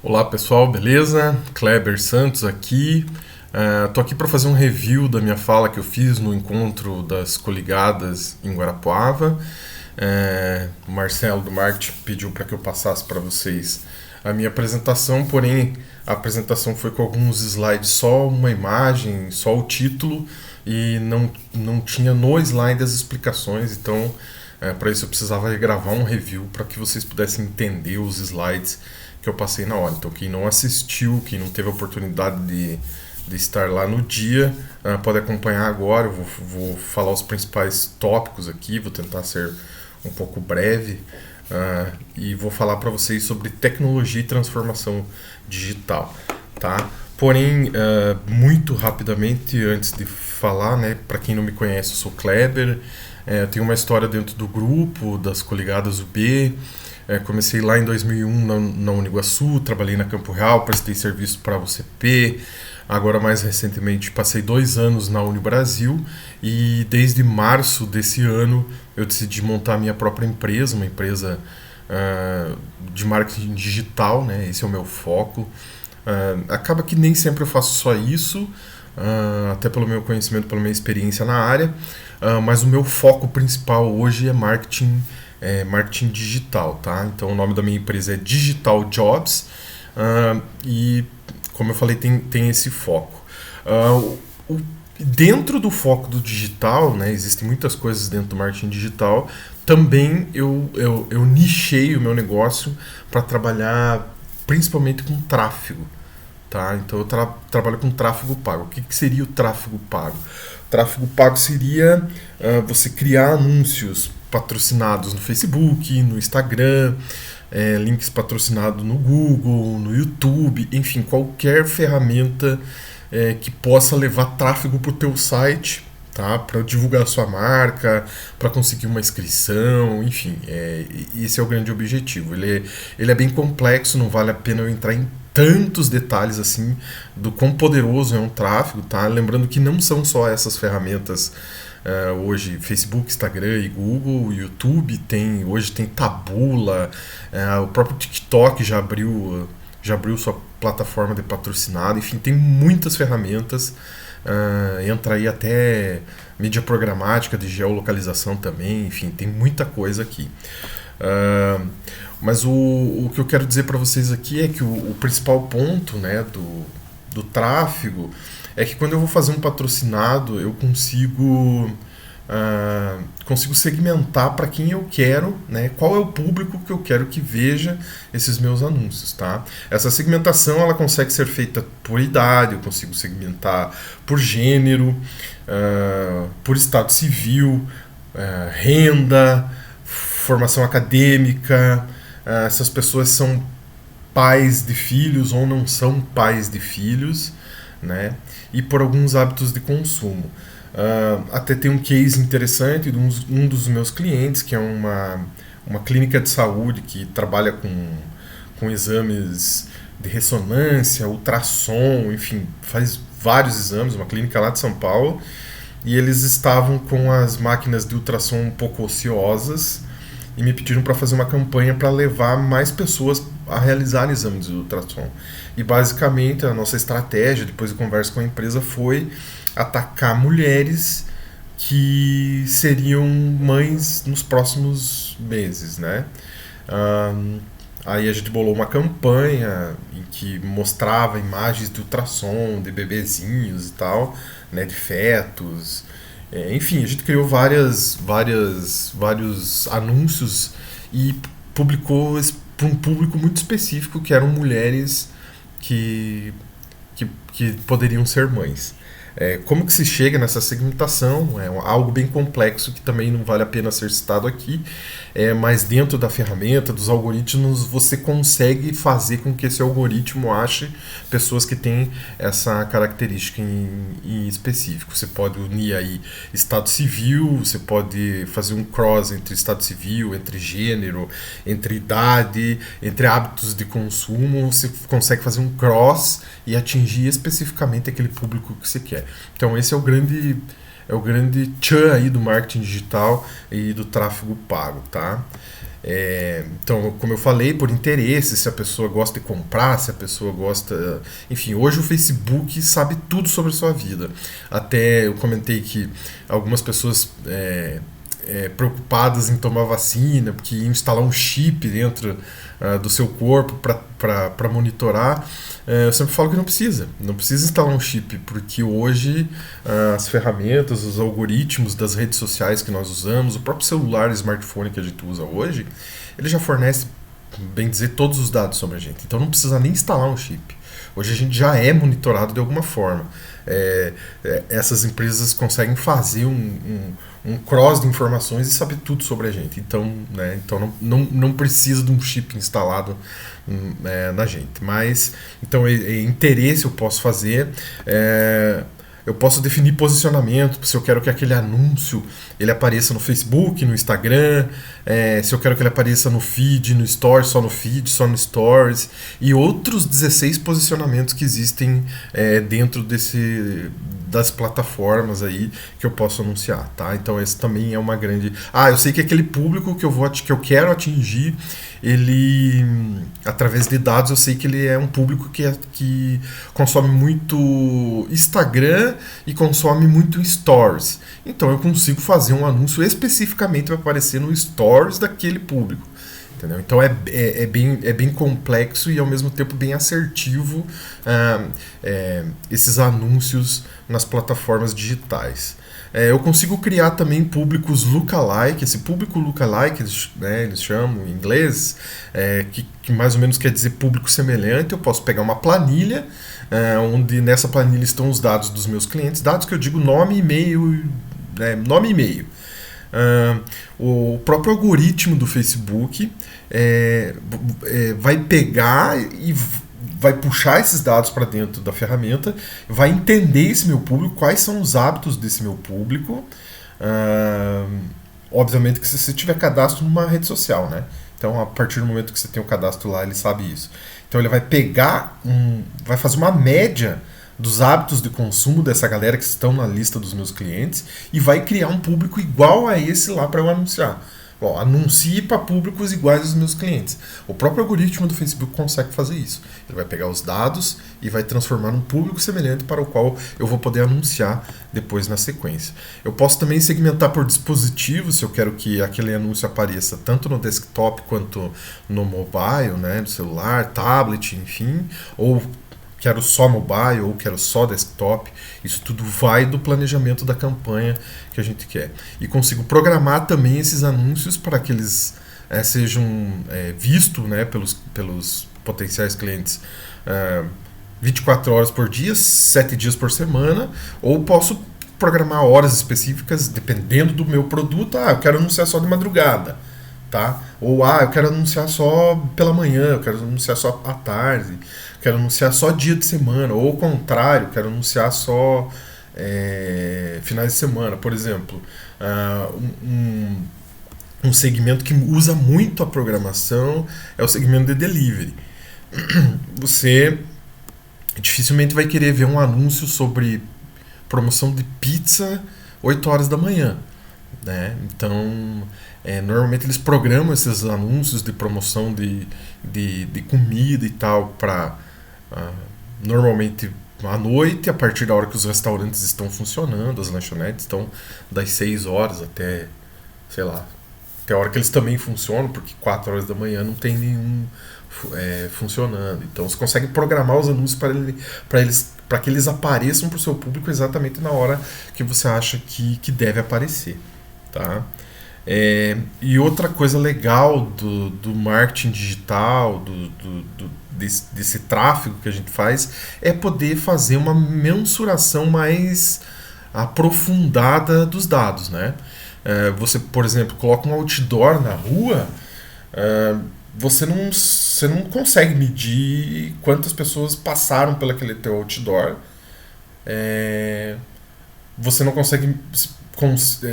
Olá pessoal, beleza? Kleber Santos aqui. Tô aqui para fazer um review da minha fala que eu fiz no encontro das coligadas em Guarapuava. O Marcelo do Marketing pediu para que eu passasse para vocês a minha apresentação, porém a apresentação foi com alguns slides, só uma imagem, só o título e não tinha no slide as explicações, então para isso eu precisava gravar um review para que vocês pudessem entender os slides que eu passei na hora. Então quem não assistiu, quem não teve a oportunidade de estar lá no dia, pode acompanhar agora. Eu vou falar os principais tópicos aqui, vou tentar ser um pouco breve e vou falar para vocês sobre tecnologia e transformação digital, tá? Porém, muito rapidamente, antes de falar, né, para quem não me conhece, eu sou Kleber, eu tenho uma história dentro do grupo das coligadas UB. Comecei lá em 2001 na Uniguaçu, trabalhei na Campo Real, prestei serviço para a UCP. Agora, mais recentemente, passei 2 anos na Unibrasil e desde março desse ano eu decidi montar a minha própria empresa, uma empresa de marketing digital, né? Esse é o meu foco. Acaba que nem sempre eu faço só isso, até pelo meu conhecimento, pela minha experiência na área, mas o meu foco principal hoje é marketing digital, tá? Então o nome da minha empresa é Digital Jobs e, como eu falei, tem esse foco. Dentro do foco do digital, né, existem muitas coisas dentro do marketing digital. Também eu nichei o meu negócio para trabalhar principalmente com tráfego. Tá? Então eu trabalho com tráfego pago. O que seria o tráfego pago? O tráfego pago seria você criar anúncios patrocinados no Facebook, no Instagram, links patrocinados no Google, no YouTube, enfim, qualquer ferramenta que possa levar tráfego para o teu site, tá? Para divulgar a sua marca, para conseguir uma inscrição, enfim, esse é o grande objetivo. Ele é bem complexo, não vale a pena eu entrar em tantos detalhes assim do quão poderoso é um tráfego, tá? Lembrando que não são só essas ferramentas hoje, Facebook, Instagram e Google, YouTube hoje tem Taboola, o próprio TikTok já abriu sua plataforma de patrocinado, enfim, tem muitas ferramentas, entra aí até mídia programática de geolocalização também, enfim, tem muita coisa aqui. Mas o que eu quero dizer para vocês aqui é que o principal ponto, né, do tráfego é que quando eu vou fazer um patrocinado eu consigo segmentar para quem eu quero, né, qual é o público que eu quero que veja esses meus anúncios, tá? Essa segmentação ela consegue ser feita por idade, eu consigo segmentar por gênero, por estado civil, renda, formação acadêmica, essas pessoas são pais de filhos ou não são pais de filhos, né? E por alguns hábitos de consumo. Até tem um case interessante de um dos meus clientes, que é uma clínica de saúde que trabalha com exames de ressonância, ultrassom, enfim, faz vários exames, uma clínica lá de São Paulo, e eles estavam com as máquinas de ultrassom um pouco ociosas e me pediram para fazer uma campanha para levar mais pessoas a realizar exames de ultrassom. E basicamente a nossa estratégia, depois de conversa com a empresa, foi atacar mulheres que seriam mães nos próximos meses, né? Aí a gente bolou uma campanha em que mostrava imagens de ultrassom, de bebezinhos e tal, né, de fetos. Enfim, a gente criou vários anúncios e publicou para um público muito específico, que eram mulheres que poderiam ser mães. Como que se chega nessa segmentação? É algo bem complexo que também não vale a pena ser citado aqui, mas dentro da ferramenta, dos algoritmos, você consegue fazer com que esse algoritmo ache pessoas que têm essa característica em específico. Você pode unir aí estado civil, você pode fazer um cross entre estado civil, entre gênero, entre idade, entre hábitos de consumo, você consegue fazer um cross e atingir especificamente aquele público que você quer. Então esse é o grande tchan aí do marketing digital e do tráfego pago, tá? Então, como eu falei, por interesse, se a pessoa gosta de comprar, se a pessoa gosta. Enfim, hoje o Facebook sabe tudo sobre a sua vida. Até eu comentei que algumas pessoas preocupadas em tomar vacina, porque iam instalar um chip dentro do seu corpo para monitorar. Eu sempre falo que não precisa instalar um chip, porque hoje as ferramentas, os algoritmos das redes sociais que nós usamos, o próprio celular, smartphone que a gente usa hoje, ele já fornece, bem dizer, todos os dados sobre a gente. Então não precisa nem instalar um chip. Hoje a gente já é monitorado de alguma forma. Essas empresas conseguem fazer um cross de informações e saber tudo sobre a gente. Então, então não precisa de um chip instalado na gente. Mas, então, interesse eu posso fazer. Eu posso definir posicionamento, se eu quero que aquele anúncio ele apareça no Facebook, no Instagram, se eu quero que ele apareça no feed, no Stories, só no feed, só no Stories, e outros 16 posicionamentos que existem dentro das plataformas aí que eu posso anunciar, tá? Então esse também é uma grande... eu sei que aquele público que eu quero atingir, ele, através de dados, eu sei que ele é um público que consome muito Instagram e consome muito Stories. Então eu consigo fazer um anúncio especificamente para aparecer no Stories daquele público. Entendeu? Então é bem complexo e ao mesmo tempo bem assertivo esses anúncios nas plataformas digitais. Eu consigo criar também públicos lookalike. Esse público lookalike, eles chamam em inglês, que mais ou menos quer dizer público semelhante. Eu posso pegar uma planilha, onde nessa planilha estão os dados dos meus clientes, dados que eu digo nome e e-mail, nome e e-mail. O próprio algoritmo do Facebook vai pegar e vai puxar esses dados para dentro da ferramenta, vai entender esse meu público, quais são os hábitos desse meu público. Obviamente que se você tiver cadastro numa rede social, né? Então, a partir do momento que você tem o cadastro lá, ele sabe isso. Então, ele vai pegar, vai fazer uma média dos hábitos de consumo dessa galera que estão na lista dos meus clientes e vai criar um público igual a esse lá para eu anunciar. Anuncie para públicos iguais aos meus clientes. O próprio algoritmo do Facebook consegue fazer isso. Ele vai pegar os dados e vai transformar num público semelhante para o qual eu vou poder anunciar depois na sequência. Eu posso também segmentar por dispositivo, se eu quero que aquele anúncio apareça tanto no desktop quanto no mobile, no celular, tablet, enfim, ou quero só mobile ou quero só desktop. Isso tudo vai do planejamento da campanha que a gente quer. E consigo programar também esses anúncios para que eles sejam vistos pelos potenciais clientes 24 horas por dia, 7 dias por semana, ou posso programar horas específicas dependendo do meu produto. Eu quero anunciar só de madrugada. Tá? Ou eu quero anunciar só pela manhã, eu quero anunciar só à tarde, quero anunciar só dia de semana, ou ao contrário, quero anunciar só finais de semana. Por exemplo, um segmento que usa muito a programação é o segmento de delivery. Você dificilmente vai querer ver um anúncio sobre promoção de pizza 8 horas da manhã. Então, normalmente eles programam esses anúncios de promoção de comida e tal para normalmente à noite, a partir da hora que os restaurantes estão funcionando, as lanchonetes estão das 6 horas até, sei lá, até a hora que eles também funcionam, porque 4 horas da manhã não tem nenhum funcionando. Então você consegue programar os anúncios para que eles apareçam para o seu público exatamente na hora que você acha que deve aparecer. Tá? E outra coisa legal do marketing digital, desse tráfego que a gente faz, é poder fazer uma mensuração mais aprofundada dos dados, né? Você, por exemplo, coloca um outdoor na rua, você não consegue medir quantas pessoas passaram pelo aquele teu outdoor, você não consegue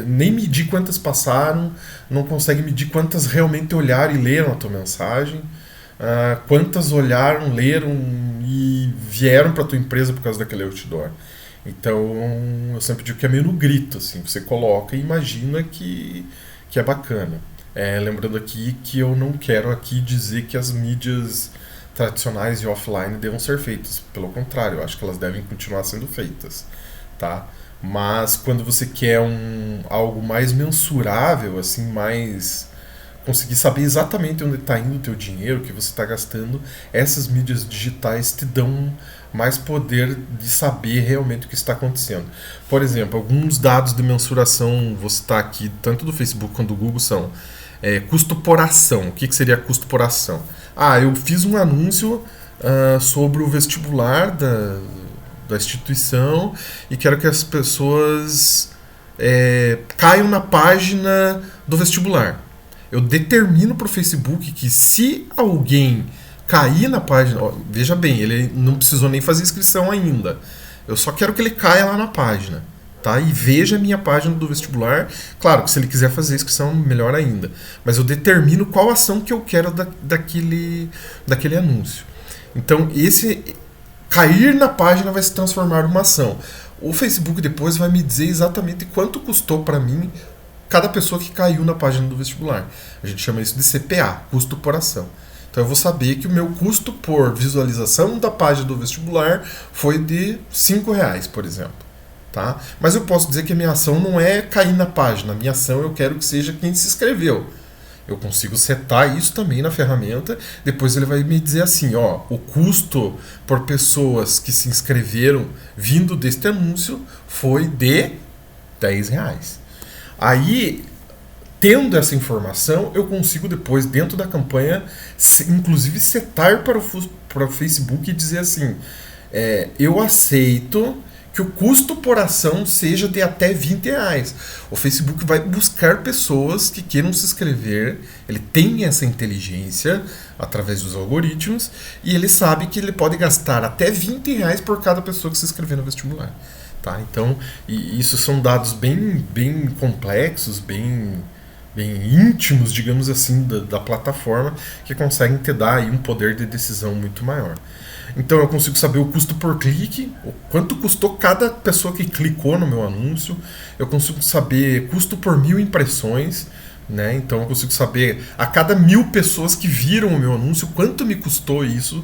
nem medir quantas passaram, não consegue medir quantas realmente olharam e leram a tua mensagem, quantas olharam, leram e vieram para a tua empresa por causa daquele outdoor. Então eu sempre digo que é meio no grito, assim, você coloca e imagina que é bacana. Lembrando aqui que eu não quero aqui dizer que as mídias tradicionais e offline devam ser feitas. Pelo contrário, eu acho que elas devem continuar sendo feitas, tá? Mas quando você quer algo mais mensurável, assim, mais conseguir saber exatamente onde está indo o teu dinheiro, o que você está gastando, essas mídias digitais te dão mais poder de saber realmente o que está acontecendo. Por exemplo, alguns dados de mensuração, vou citar aqui, tanto do Facebook quanto do Google, são custo por ação. O que seria custo por ação? Eu fiz um anúncio sobre o vestibular da instituição e quero que as pessoas caiam na página do vestibular. Eu determino para o Facebook que se alguém cair na página... veja bem, ele não precisou nem fazer inscrição ainda. Eu só quero que ele caia lá na página. Tá? E veja a minha página do vestibular. Claro que se ele quiser fazer inscrição, melhor ainda. Mas eu determino qual ação que eu quero daquele anúncio. Então, esse cair na página vai se transformar numa ação. O Facebook depois vai me dizer exatamente quanto custou para mim cada pessoa que caiu na página do vestibular. A gente chama isso de CPA, custo por ação. Então eu vou saber que o meu custo por visualização da página do vestibular foi de R$5, por exemplo. Tá? Mas eu posso dizer que a minha ação não é cair na página. A minha ação eu quero que seja quem se inscreveu. Eu consigo setar isso também na ferramenta. Depois ele vai me dizer assim, o custo por pessoas que se inscreveram vindo deste anúncio foi de R$10. Aí, tendo essa informação, eu consigo depois, dentro da campanha, inclusive setar para o Facebook e dizer assim, eu aceito que o custo por ação seja de até R$20. O Facebook vai buscar pessoas que queiram se inscrever, ele tem essa inteligência através dos algoritmos, e ele sabe que ele pode gastar até R$20 por cada pessoa que se inscrever no vestibular. Tá? Então, isso são dados bem complexos, bem íntimos, digamos assim, da plataforma, que conseguem te dar aí um poder de decisão muito maior. Então eu consigo saber o custo por clique, quanto custou cada pessoa que clicou no meu anúncio, eu consigo saber custo por 1000 impressões, né? Então eu consigo saber a cada 1000 pessoas que viram o meu anúncio, quanto me custou isso.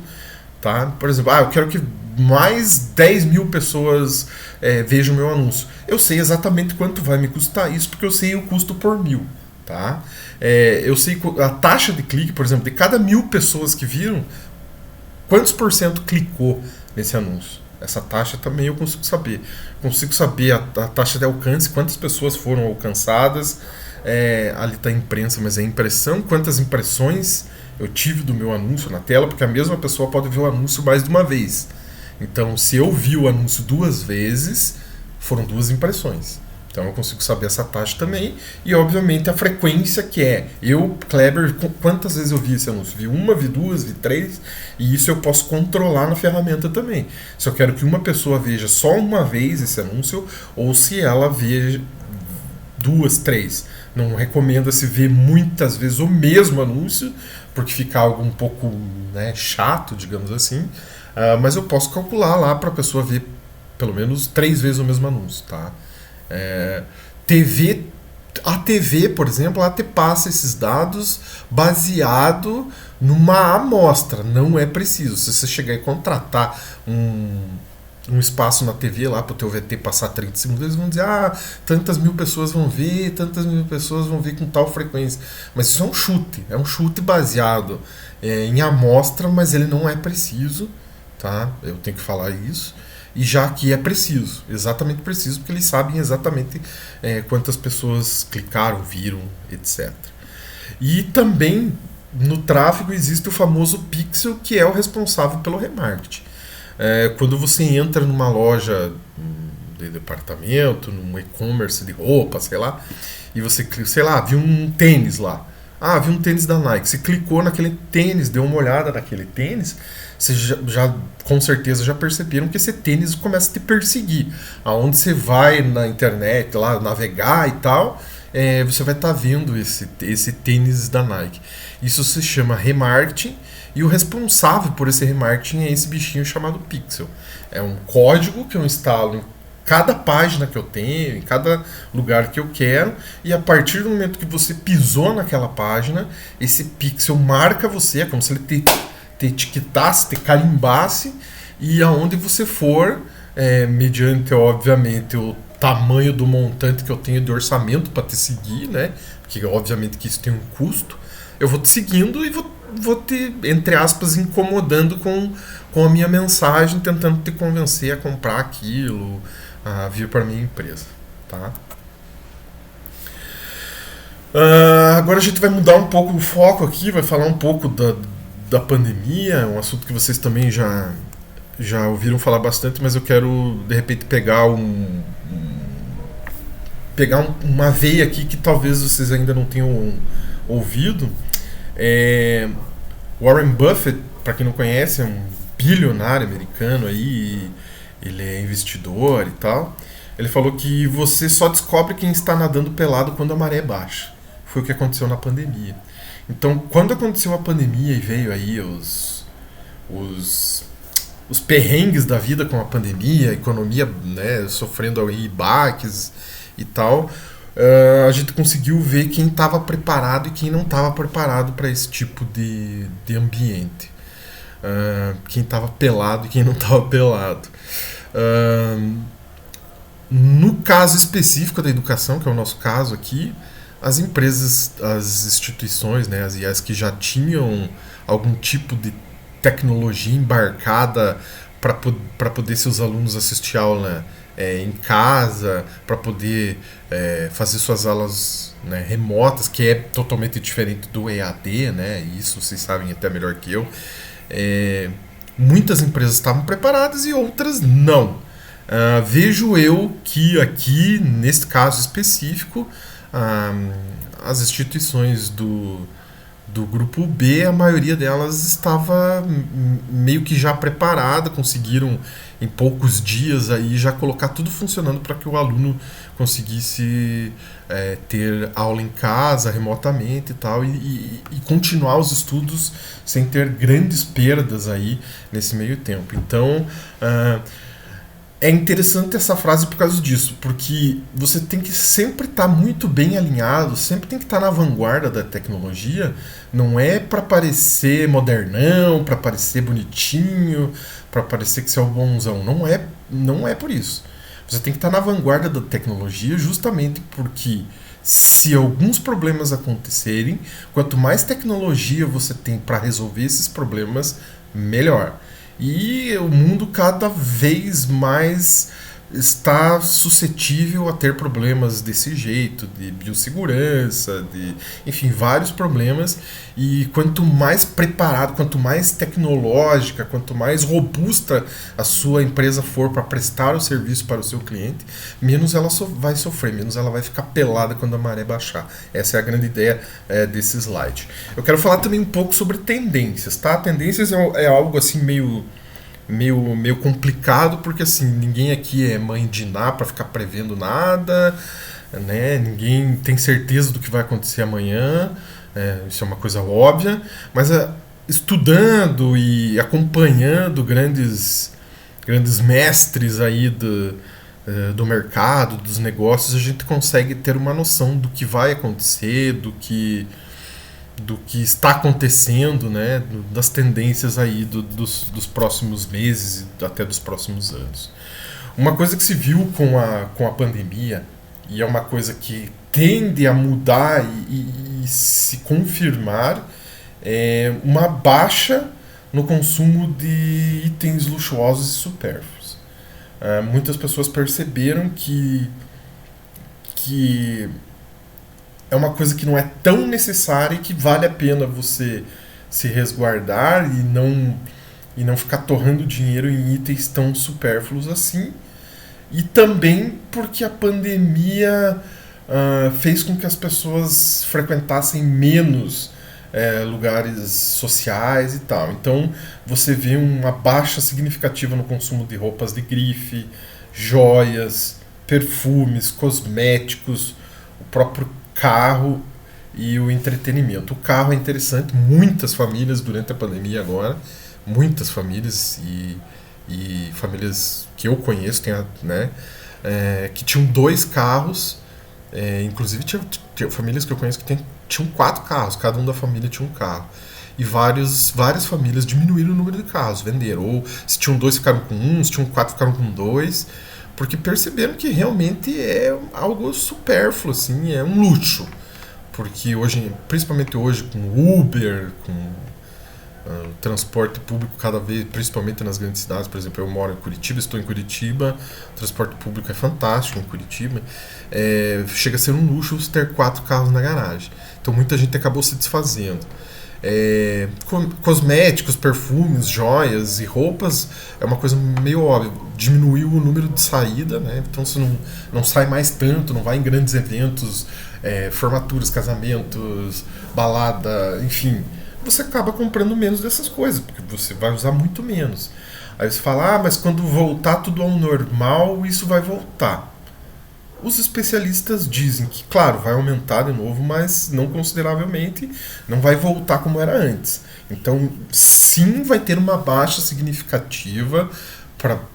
Tá? Por exemplo, eu quero que mais 10.000 pessoas vejam o meu anúncio. Eu sei exatamente quanto vai me custar isso, porque eu sei o custo por 1000. Tá? Eu sei a taxa de clique, por exemplo, de cada 1000 pessoas que viram, quantos por cento clicou nesse anúncio. Essa taxa também eu consigo saber. Consigo saber a taxa de alcance, quantas pessoas foram alcançadas. Ali está a imprensa, mas é a impressão, quantas impressões eu tive do meu anúncio na tela, porque a mesma pessoa pode ver o anúncio mais de uma vez. Então, se eu vi o anúncio 2 vezes, foram 2 impressões. Então, eu consigo saber essa taxa também. E, obviamente, a frequência que eu, Kleber, quantas vezes eu vi esse anúncio? Vi 1, vi 2, vi 3. E isso eu posso controlar na ferramenta também. Se eu quero que uma pessoa veja só uma vez esse anúncio, ou se ela veja 2, 3. Não recomenda-se ver muitas vezes o mesmo anúncio, porque fica algo um pouco chato, digamos assim. Mas eu posso calcular lá para a pessoa ver pelo menos 3 vezes o mesmo anúncio. Tá? A TV, por exemplo, ela te passa esses dados baseado numa amostra. Não é preciso. Se você chegar e contratar um espaço na TV lá para o teu VT passar 30 segundos, eles vão dizer, tantas 1000 pessoas vão ver, tantas 1000 pessoas vão ver com tal frequência. Mas isso é um chute baseado em amostra, mas ele não é preciso, tá? Eu tenho que falar isso. E já que é preciso, exatamente preciso, porque eles sabem exatamente quantas pessoas clicaram, viram, etc. E também no tráfego existe o famoso pixel, que é o responsável pelo remarketing. Quando você entra numa loja de departamento, num e-commerce de roupa, sei lá, e você, viu um tênis lá. Viu um tênis da Nike. Você clicou naquele tênis, deu uma olhada naquele tênis, você já com certeza já perceberam que esse tênis começa a te perseguir. Aonde você vai na internet, lá, navegar e tal, você vai estar vendo esse tênis da Nike. Isso se chama remarketing. E o responsável por esse remarketing é esse bichinho chamado pixel. É um código que eu instalo cada página que eu tenho, em cada lugar que eu quero, e a partir do momento que você pisou naquela página, esse pixel marca você, é como se ele te etiquetasse, te carimbasse, e aonde você for, mediante, obviamente, o tamanho do montante que eu tenho de orçamento para te seguir, né? Porque obviamente que isso tem um custo, eu vou te seguindo e vou te, entre aspas, incomodando com a minha mensagem, tentando te convencer a comprar aquilo, a vir para minha empresa, tá? Agora a gente vai mudar um pouco o foco aqui, vai falar um pouco da pandemia, um assunto que vocês também já ouviram falar bastante, mas eu quero de repente pegar uma veia aqui que talvez vocês ainda não tenham ouvido. Warren Buffett, para quem não conhece, é um bilionário americano aí, ele é investidor e tal. Ele falou que você só descobre quem está nadando pelado quando a maré baixa. Foi o que aconteceu na pandemia. Então, quando aconteceu a pandemia e veio aí os perrengues da vida com a pandemia, a economia, né, sofrendo aí baques e tal, a gente conseguiu ver quem estava preparado e quem não estava preparado para esse tipo de ambiente. Quem estava pelado e quem não estava pelado. No caso específico da educação, que é o nosso caso aqui, as empresas, as instituições, né, as IAs que já tinham algum tipo de tecnologia embarcada para poder seus alunos assistir aula em casa, para poder fazer suas aulas, né, remotas, que é totalmente diferente do EAD, né, isso vocês sabem até melhor que eu. Muitas empresas estavam preparadas e outras não. Vejo eu que aqui, nesse caso específico, as instituições do grupo B, a maioria delas estava meio que já preparada, conseguiram em poucos dias aí já colocar tudo funcionando para que o aluno conseguisse ter aula em casa, remotamente e tal, e continuar os estudos sem ter grandes perdas aí nesse meio tempo. Então, é interessante essa frase por causa disso, porque você tem que sempre estar muito bem alinhado, sempre tem que estar na vanguarda da tecnologia. Não é para parecer modernão, para parecer bonitinho, para parecer que você é o bonzão. Não é por isso. Você tem que estar na vanguarda da tecnologia justamente porque se alguns problemas acontecerem, quanto mais tecnologia você tem para resolver esses problemas, melhor. E o mundo cada vez mais está suscetível a ter problemas desse jeito, de biossegurança, enfim, vários problemas. E quanto mais preparado, quanto mais tecnológica, quanto mais robusta a sua empresa for para prestar o serviço para o seu cliente, menos ela vai sofrer, menos ela vai ficar pelada quando a maré baixar. Essa é a grande ideia desse slide. Eu quero falar também um pouco sobre tendências, tá? Tendências é algo assim meio complicado, porque assim, ninguém aqui é mãe de Ná para ficar prevendo nada, né? Ninguém tem certeza do que vai acontecer amanhã, isso é uma coisa óbvia, mas estudando e acompanhando grandes mestres aí do mercado, dos negócios, a gente consegue ter uma noção do que vai acontecer, do que está acontecendo, né, das tendências aí dos próximos meses e até dos próximos anos. Uma coisa que se viu com a pandemia, e é uma coisa que tende a mudar e se confirmar, é uma baixa no consumo de itens luxuosos e supérfluos. Muitas pessoas perceberam que é uma coisa que não é tão necessária e que vale a pena você se resguardar e não ficar torrando dinheiro em itens tão supérfluos assim. E também porque a pandemia fez com que as pessoas frequentassem menos lugares sociais e tal. Então você vê uma baixa significativa no consumo de roupas de grife, joias, perfumes, cosméticos, o próprio carro e o entretenimento. O carro é interessante, muitas famílias durante a pandemia agora, muitas famílias e famílias que eu conheço, né, que tinham 2 carros. Inclusive tinha famílias que eu conheço que tinham 4 carros, cada um da família tinha um carro. E várias famílias diminuíram o número de carros, venderam. Ou se tinham 2 ficaram com 1, se tinham 4 ficaram com 2, porque perceberam que realmente é algo supérfluo, assim, é um luxo. Porque hoje, principalmente hoje, com Uber, com transporte público cada vez, principalmente nas grandes cidades, por exemplo, eu moro em Curitiba, estou em Curitiba, o transporte público é fantástico em Curitiba, chega a ser um luxo ter 4 carros na garagem. Então muita gente acabou se desfazendo. Cosméticos, perfumes, joias e roupas é uma coisa meio óbvia. Diminuiu o número de saída, né? Então você não sai mais tanto, não vai em grandes eventos, formaturas, casamentos, balada, enfim. Você acaba comprando menos dessas coisas, porque você vai usar muito menos. Aí você fala, mas quando voltar tudo ao normal, isso vai voltar. Os especialistas dizem que, claro, vai aumentar de novo, mas não consideravelmente, não vai voltar como era antes. Então, sim, vai ter uma baixa significativa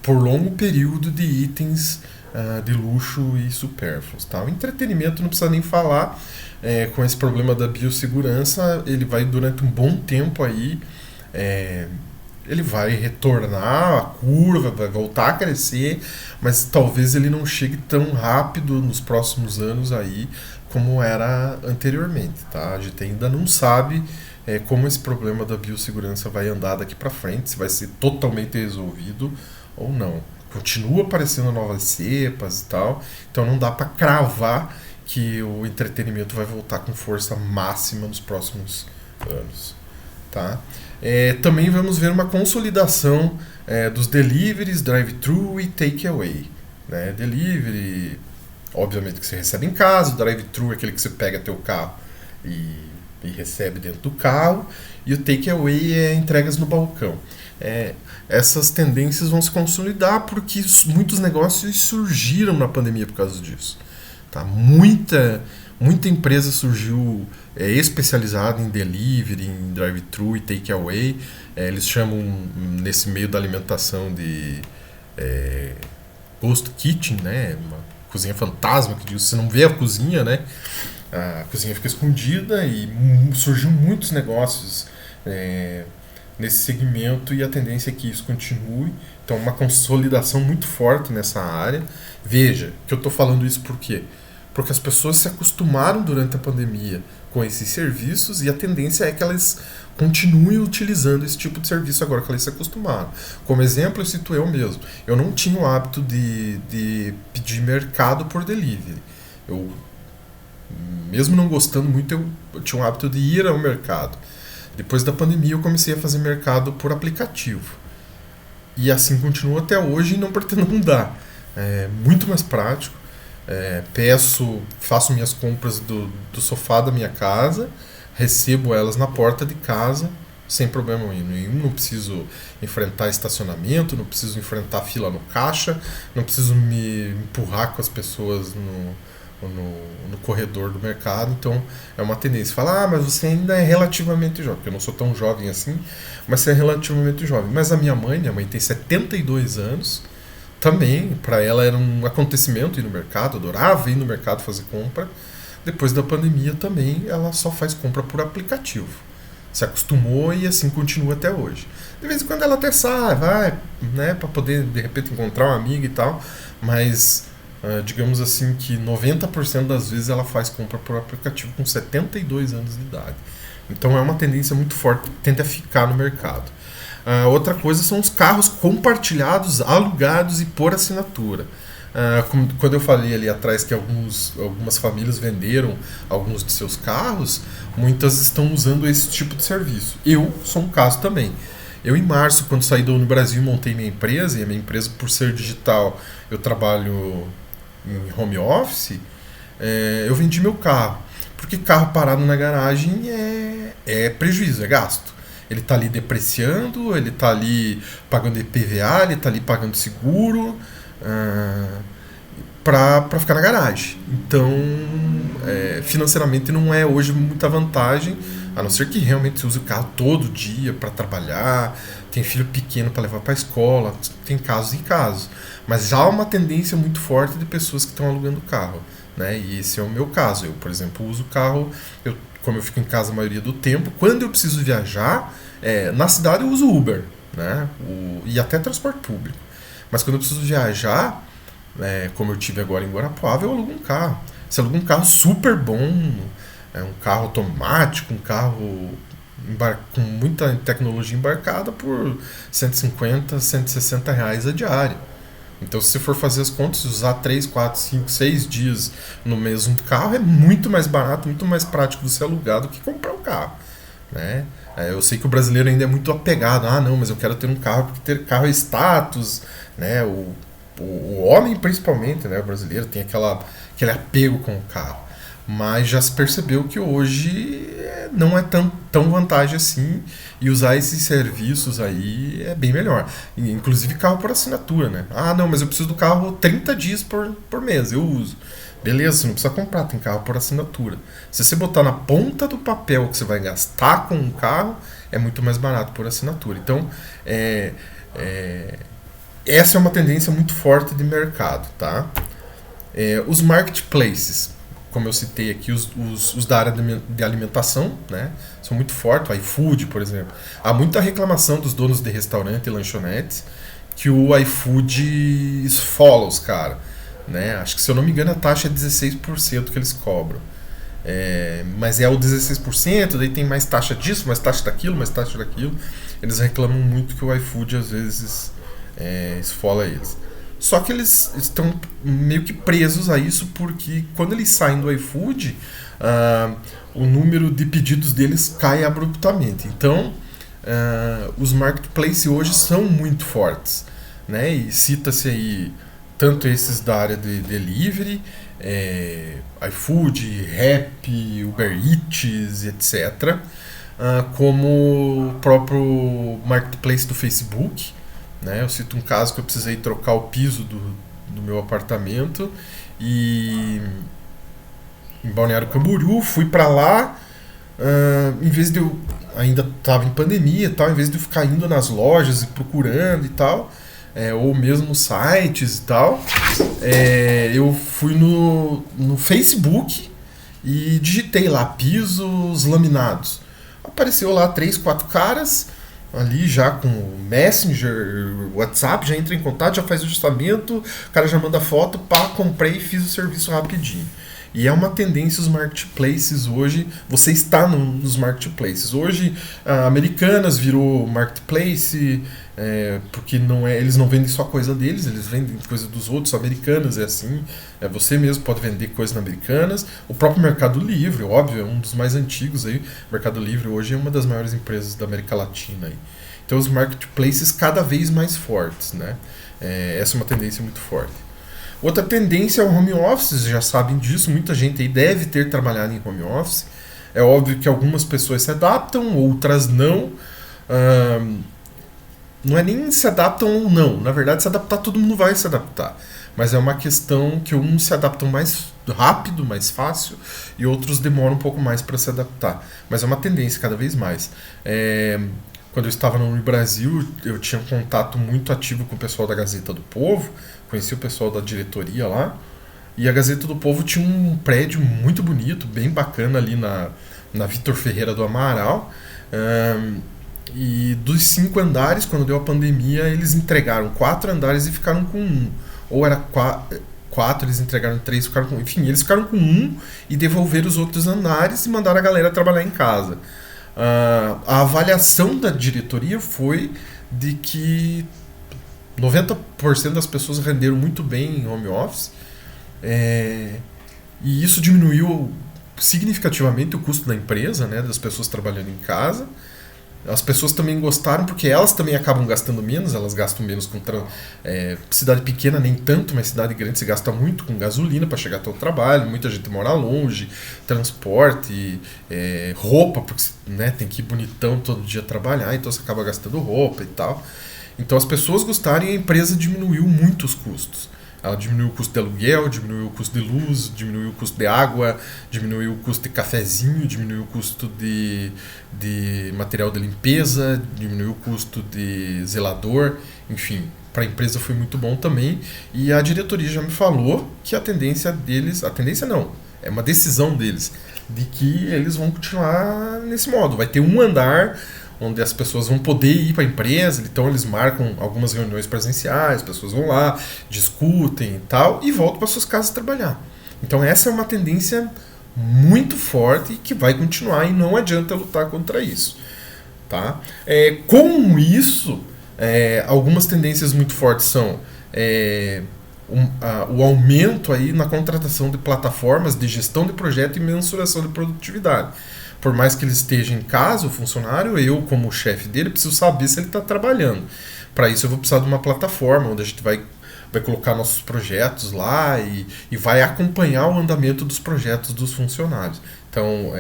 por longo período de itens de luxo e supérfluos. Tá? O entretenimento não precisa nem falar, com esse problema da biossegurança, ele vai durante um bom tempo aí, ele vai retornar a curva, vai voltar a crescer, mas talvez ele não chegue tão rápido nos próximos anos aí como era anteriormente, tá? A gente ainda não sabe como esse problema da biossegurança vai andar daqui para frente, se vai ser totalmente resolvido ou não. Continua aparecendo novas cepas e tal, então não dá para cravar que o entretenimento vai voltar com força máxima nos próximos anos, tá? Também vamos ver uma consolidação dos deliveries, drive-thru e takeaway. Né? Delivery, obviamente que você recebe em casa, o drive-thru é aquele que você pega teu carro e recebe dentro do carro, e o takeaway é entregas no balcão. Essas tendências vão se consolidar porque muitos negócios surgiram na pandemia por causa disso. Tá? Muita empresa surgiu especializada em delivery, em drive-thru e takeaway. Eles chamam nesse meio da alimentação de ghost kitchen, né? Uma cozinha fantasma, que você não vê a cozinha, né? A cozinha fica escondida e surgiu muitos negócios nesse segmento e a tendência é que isso continue. Então, uma consolidação muito forte nessa área. Veja, que eu estou falando isso por quê? Porque as pessoas se acostumaram durante a pandemia com esses serviços e a tendência é que elas continuem utilizando esse tipo de serviço agora que elas se acostumaram. Como exemplo, eu cito eu mesmo. Eu não tinha o hábito de pedir mercado por delivery. Eu, mesmo não gostando muito, eu tinha o hábito de ir ao mercado. Depois da pandemia, eu comecei a fazer mercado por aplicativo. E assim continuo até hoje e não pretendo mudar. É muito mais prático. Faço minhas compras do sofá da minha casa, recebo elas na porta de casa sem problema nenhum. Não preciso enfrentar estacionamento, não preciso enfrentar fila no caixa, não preciso me empurrar com as pessoas no corredor do mercado. Então é uma tendência. Fala, mas você ainda é relativamente jovem, porque eu não sou tão jovem assim, mas você é relativamente jovem. Mas minha mãe tem 72 anos. Também, para ela era um acontecimento ir no mercado, adorava ir no mercado fazer compra. Depois da pandemia também, ela só faz compra por aplicativo. Se acostumou e assim continua até hoje. De vez em quando ela até sai, vai, né, para poder de repente encontrar uma amiga e tal, mas digamos assim que 90% das vezes ela faz compra por aplicativo com 72 anos de idade. Então é uma tendência muito forte que tende a ficar no mercado. Outra coisa são os carros compartilhados, alugados e por assinatura. Quando eu falei ali atrás que algumas famílias venderam alguns de seus carros, muitas estão usando esse tipo de serviço. Eu sou um caso também. Eu, em março, quando saí do Brasil, montei minha empresa, e a minha empresa, por ser digital, eu trabalho em home office, eu vendi meu carro. Porque carro parado na garagem é prejuízo, é gasto. Ele está ali depreciando, ele está ali pagando IPVA, ele está ali pagando seguro para ficar na garagem. Então, financeiramente não é hoje muita vantagem, a não ser que realmente você use o carro todo dia para trabalhar, tem filho pequeno para levar para a escola, tem casos e casos. Mas já há uma tendência muito forte de pessoas que estão alugando carro, né? E esse é o meu caso. Eu, por exemplo, uso carro, como eu fico em casa a maioria do tempo, quando eu preciso viajar, na cidade eu uso Uber, né? E até transporte público. Mas quando eu preciso viajar, como eu tive agora em Guarapuava, eu alugo um carro. Você aluga um carro super bom, um carro automático, um carro com muita tecnologia embarcada por 150, 160 reais a diária. Então, se você for fazer as contas, usar 3, 4, 5, 6 dias no mesmo carro é muito mais barato, muito mais prático você alugar do que comprar um carro, né? Eu sei que o brasileiro ainda é muito apegado. Ah, não, mas eu quero ter um carro porque ter carro é status, né? O homem, principalmente, né? O brasileiro tem aquele apego com o carro. Mas já se percebeu que hoje não é tão vantagem assim, e usar esses serviços aí é bem melhor. Inclusive carro por assinatura, né? Ah, não, mas eu preciso do carro 30 dias por mês, eu uso. Beleza, você não precisa comprar, tem carro por assinatura. Se você botar na ponta do papel que você vai gastar com um carro, é muito mais barato por assinatura. Então, essa é uma tendência muito forte de mercado, tá? Os marketplaces, como eu citei aqui, os da área de alimentação, né, são muito fortes. O iFood, por exemplo. Há muita reclamação dos donos de restaurante e lanchonetes que o iFood esfola os caras, né? Acho que, se eu não me engano, a taxa é 16% que eles cobram. Mas é o 16%, daí tem mais taxa disso, mais taxa daquilo, mais taxa daquilo. Eles reclamam muito que o iFood, às vezes, esfola eles. Só que eles estão meio que presos a isso, porque quando eles saem do iFood, o número de pedidos deles cai abruptamente. Então, os marketplaces hoje são muito fortes, né? E cita-se aí tanto esses da área de delivery, iFood, Rappi, Uber Eats, etc., como o próprio marketplace do Facebook, né? Eu cito um caso que eu precisei trocar o piso do meu apartamento e em Balneário Camboriú, fui para lá, em vez de eu, ainda estava em pandemia e tal, em vez de eu ficar indo nas lojas e procurando e tal, ou mesmo nos sites e tal, eu fui no Facebook e digitei lá pisos laminados. Apareceu lá 3, 4 caras ali já com o Messenger, WhatsApp, já entra em contato, já faz o ajustamento, o cara já manda foto, pá, comprei e fiz o serviço rapidinho. E é uma tendência os marketplaces hoje, você está nos marketplaces. Hoje, a Americanas virou marketplace, porque eles não vendem só coisa deles, eles vendem coisa dos outros. Americanas é assim, você mesmo pode vender coisa na Americanas. O próprio Mercado Livre, óbvio, é um dos mais antigos aí. O Mercado Livre hoje é uma das maiores empresas da América Latina aí. Então, os marketplaces cada vez mais fortes, né? Essa é uma tendência muito forte. Outra tendência é o home office, vocês já sabem disso, muita gente aí deve ter trabalhado em home office. É óbvio que algumas pessoas se adaptam, outras não. Não é nem se adaptam ou não, na verdade, se adaptar, todo mundo vai se adaptar. Mas é uma questão que uns se adaptam mais rápido, mais fácil, e outros demoram um pouco mais para se adaptar. Mas é uma tendência cada vez mais. Quando eu estava no Brasil, eu tinha um contato muito ativo com o pessoal da Gazeta do Povo, conheci o pessoal da diretoria lá, e a Gazeta do Povo tinha um prédio muito bonito, bem bacana ali na Vitor Ferreira do Amaral, e dos 5 andares, quando deu a pandemia, eles entregaram 4 andares e ficaram com 1. Ou era 4, eles entregaram 3, ficaram com... Enfim, eles ficaram com 1 e devolveram os outros andares e mandaram a galera trabalhar em casa. A avaliação da diretoria foi de que 90% das pessoas renderam muito bem em home office, e isso diminuiu significativamente o custo da empresa, né, das pessoas trabalhando em casa. As pessoas também gostaram porque elas também acabam gastando menos, elas gastam menos com cidade pequena nem tanto, mas cidade grande se gasta muito com gasolina para chegar até o trabalho, muita gente mora longe, transporte, roupa, porque, né, tem que ir bonitão todo dia trabalhar, então você acaba gastando roupa e tal. Então as pessoas gostaram e a empresa diminuiu muito os custos. Ela diminuiu o custo de aluguel, diminuiu o custo de luz, diminuiu o custo de água, diminuiu o custo de cafezinho, diminuiu o custo de material de limpeza, diminuiu o custo de zelador, enfim, para a empresa foi muito bom também. E a diretoria já me falou que a tendência deles, a tendência não, é uma decisão deles, de que eles vão continuar nesse modo. Vai ter um andar onde as pessoas vão poder ir para a empresa, então eles marcam algumas reuniões presenciais, as pessoas vão lá, discutem e tal, e voltam para suas casas trabalhar. Então essa é uma tendência muito forte que vai continuar e não adianta lutar contra isso. Tá? Com isso, algumas tendências muito fortes são o aumento aí na contratação de plataformas de gestão de projeto e mensuração de produtividade. Por mais que ele esteja em casa, o funcionário, eu como chefe dele, preciso saber se ele está trabalhando. Para isso eu vou precisar de uma plataforma onde a gente vai colocar nossos projetos lá e vai acompanhar o andamento dos projetos dos funcionários. Então,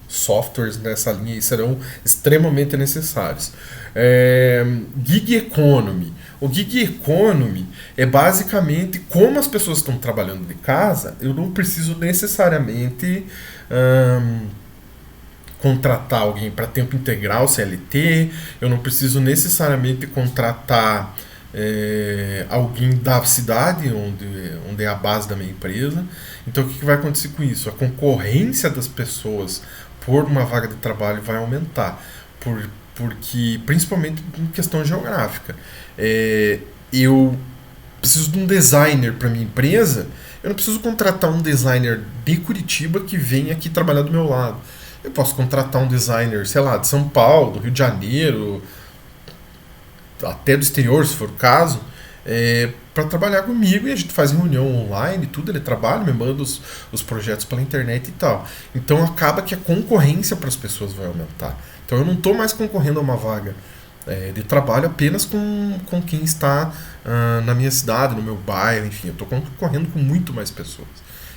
softwares nessa linha serão extremamente necessários. Gig Economy. O Gig Economy é basicamente como as pessoas estão trabalhando de casa, eu não preciso necessariamente contratar alguém para tempo integral, CLT, eu não preciso necessariamente contratar alguém da cidade onde é a base da minha empresa. Então o que vai acontecer com isso? A concorrência das pessoas por uma vaga de trabalho vai aumentar, porque principalmente em questão geográfica. Eu preciso de um designer para minha empresa, eu não preciso contratar um designer de Curitiba que venha aqui trabalhar do meu lado. Eu posso contratar um designer, sei lá, de São Paulo, do Rio de Janeiro, até do exterior, se for o caso, para trabalhar comigo, e a gente faz reunião online, tudo, ele trabalha, me manda os projetos pela internet e tal. Então acaba que a concorrência para as pessoas vai aumentar. Então eu não estou mais concorrendo a uma vaga de trabalho apenas com quem está na minha cidade, no meu bairro, enfim, eu estou concorrendo com muito mais pessoas.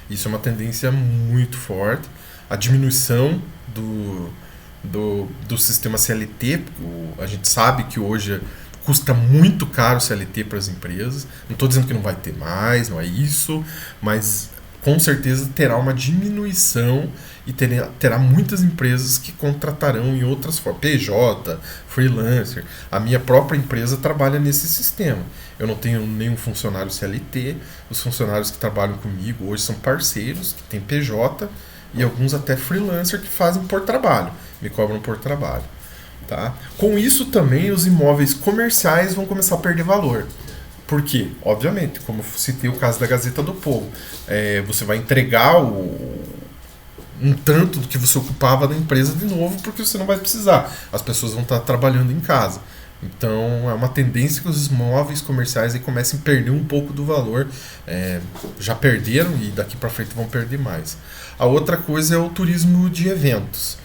Isso é uma tendência muito forte. A diminuição do sistema CLT, a gente sabe que hoje custa muito caro o CLT para as empresas. Não estou dizendo que não vai ter mais, não é isso, mas com certeza terá uma diminuição e terá muitas empresas que contratarão em outras formas. PJ, freelancer. A minha própria empresa trabalha nesse sistema. Eu não tenho nenhum funcionário CLT. Os funcionários que trabalham comigo hoje são parceiros, que têm PJ, e alguns até freelancer que fazem por trabalho, me cobram por trabalho. Tá? Com isso também os imóveis comerciais vão começar a perder valor. Por quê? Obviamente, como eu citei o caso da Gazeta do Povo, você vai entregar um tanto do que você ocupava da empresa de novo, porque você não vai precisar. As pessoas vão estar trabalhando em casa. Então é uma tendência que os imóveis comerciais aí comecem a perder um pouco do valor. Já perderam e daqui para frente vão perder mais. A outra coisa é o turismo de eventos.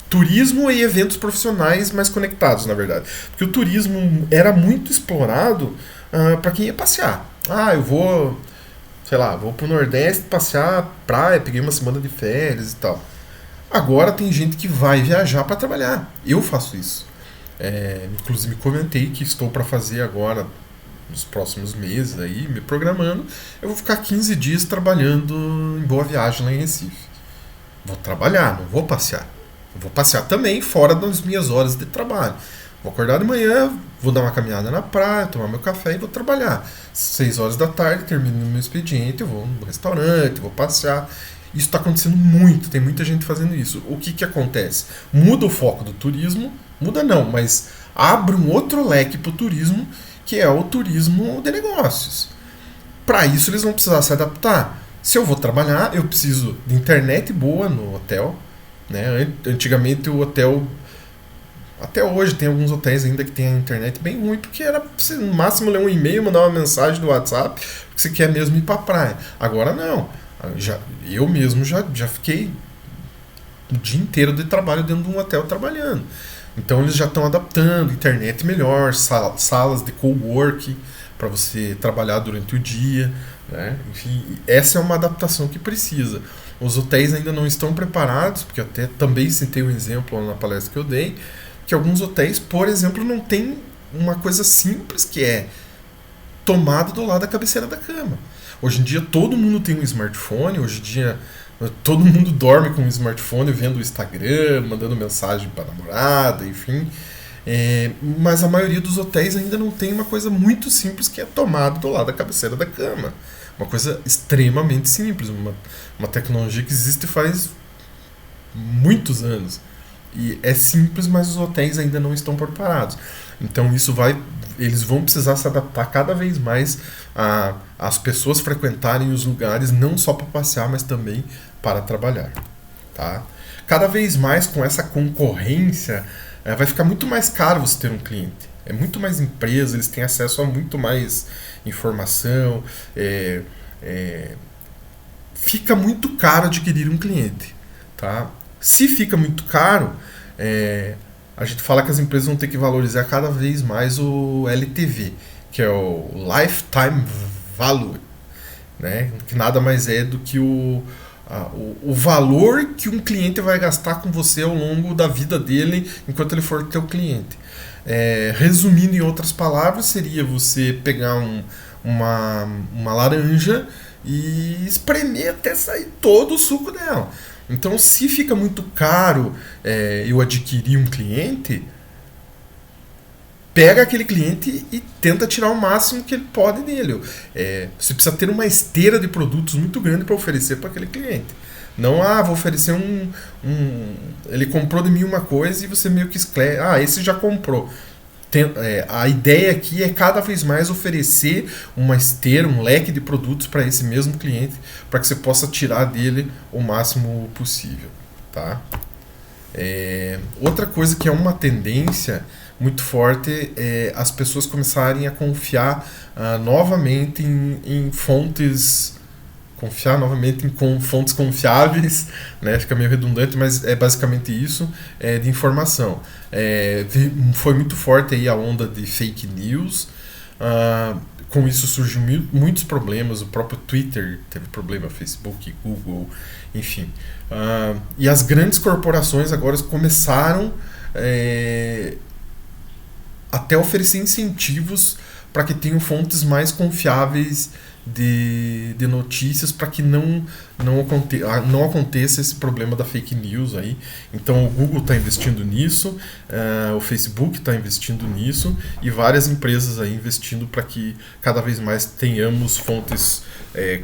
Turismo e eventos profissionais mais conectados, na verdade. Porque o turismo era muito explorado para quem ia passear. Eu vou, sei lá, vou pro Nordeste passear, praia, peguei uma semana de férias e tal. Agora tem gente que vai viajar para trabalhar. Eu faço isso. Inclusive comentei que estou para fazer agora, nos próximos meses, aí, me programando. Eu vou ficar 15 dias trabalhando em Boa Viagem lá em Recife. Vou trabalhar, não vou passear. Eu vou passear também fora das minhas horas de trabalho. Vou acordar de manhã, vou dar uma caminhada na praia, tomar meu café e vou trabalhar. 6 horas da tarde, termino meu expediente, eu vou no restaurante, vou passear. Isso está acontecendo muito, tem muita gente fazendo isso. O que acontece? Muda o foco do turismo, muda não, mas abre um outro leque para o turismo, que é o turismo de negócios. Para isso eles vão precisar se adaptar. Se eu vou trabalhar, eu preciso de internet boa no hotel. Né? Antigamente o hotel, até hoje tem alguns hotéis ainda que tem a internet bem ruim, porque era você, no máximo ler um e-mail, mandar uma mensagem do WhatsApp, porque você quer mesmo ir para a praia. Agora não. Eu mesmo já fiquei o dia inteiro de trabalho dentro de um hotel trabalhando. Então eles já estão adaptando, internet melhor, salas de coworking para você trabalhar durante o dia. Né? Enfim, essa é uma adaptação que precisa. Os hotéis ainda não estão preparados, porque eu até também citei um exemplo na palestra que eu dei, que alguns hotéis, por exemplo, não tem uma coisa simples que é tomado do lado da cabeceira da cama. Hoje em dia todo mundo tem um smartphone, hoje em dia todo mundo dorme com um smartphone, vendo o Instagram, mandando mensagem para a namorada, enfim. Mas a maioria dos hotéis ainda não tem uma coisa muito simples, que é tomado do lado da cabeceira da cama. Uma coisa extremamente simples, uma tecnologia que existe faz muitos anos. E é simples, mas os hotéis ainda não estão preparados. Então eles vão precisar se adaptar cada vez mais às pessoas frequentarem os lugares, não só para passear, mas também para trabalhar. Tá? Cada vez mais com essa concorrência, vai ficar muito mais caro você ter um cliente. É muito mais empresa, eles têm acesso a muito mais informação. Fica muito caro adquirir um cliente. Tá? Se fica muito caro, a gente fala que as empresas vão ter que valorizar cada vez mais o LTV, que é o Lifetime Value, né? Que nada mais é do que o valor que um cliente vai gastar com você ao longo da vida dele, enquanto ele for teu cliente. Resumindo em outras palavras, seria você pegar uma laranja e espremer até sair todo o suco dela. Então, se fica muito caro eu adquirir um cliente, pega aquele cliente e tenta tirar o máximo que ele pode dele. Você precisa ter uma esteira de produtos muito grande para oferecer para aquele cliente. Não, vou oferecer ele comprou de mim uma coisa e você meio que esclere. Esse já comprou. A ideia aqui é cada vez mais oferecer uma esteira, um leque de produtos para esse mesmo cliente, para que você possa tirar dele o máximo possível. Tá? Outra coisa que é uma tendência muito forte é as pessoas começarem a confiar novamente em fontes. Confiar novamente em fontes confiáveis, né? Fica meio redundante, mas é basicamente isso, de informação. Foi muito forte aí a onda de fake news. Com isso surgiu muitos problemas. O próprio Twitter teve problema, Facebook, Google, enfim. E as grandes corporações agora começaram até oferecer incentivos para que tenham fontes mais confiáveis de notícias, para que não aconteça esse problema da fake news aí. Então o Google está investindo nisso, o Facebook está investindo nisso, e várias empresas aí investindo para que cada vez mais tenhamos fontes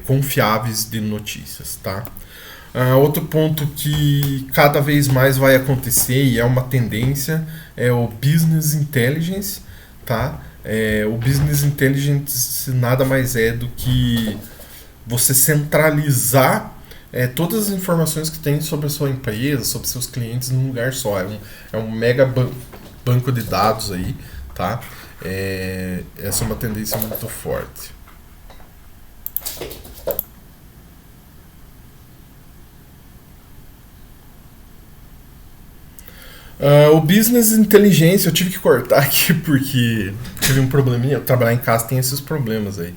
confiáveis de notícias. Tá? Outro ponto que cada vez mais vai acontecer e é uma tendência é o Business Intelligence. Tá? O Business Intelligence nada mais é do que você centralizar todas as informações que tem sobre a sua empresa, sobre seus clientes num lugar só. É um mega banco de dados aí. Tá? Essa é uma tendência muito forte. O Business Inteligência, eu tive que cortar aqui porque tive um probleminha. Trabalhar em casa tem esses problemas aí.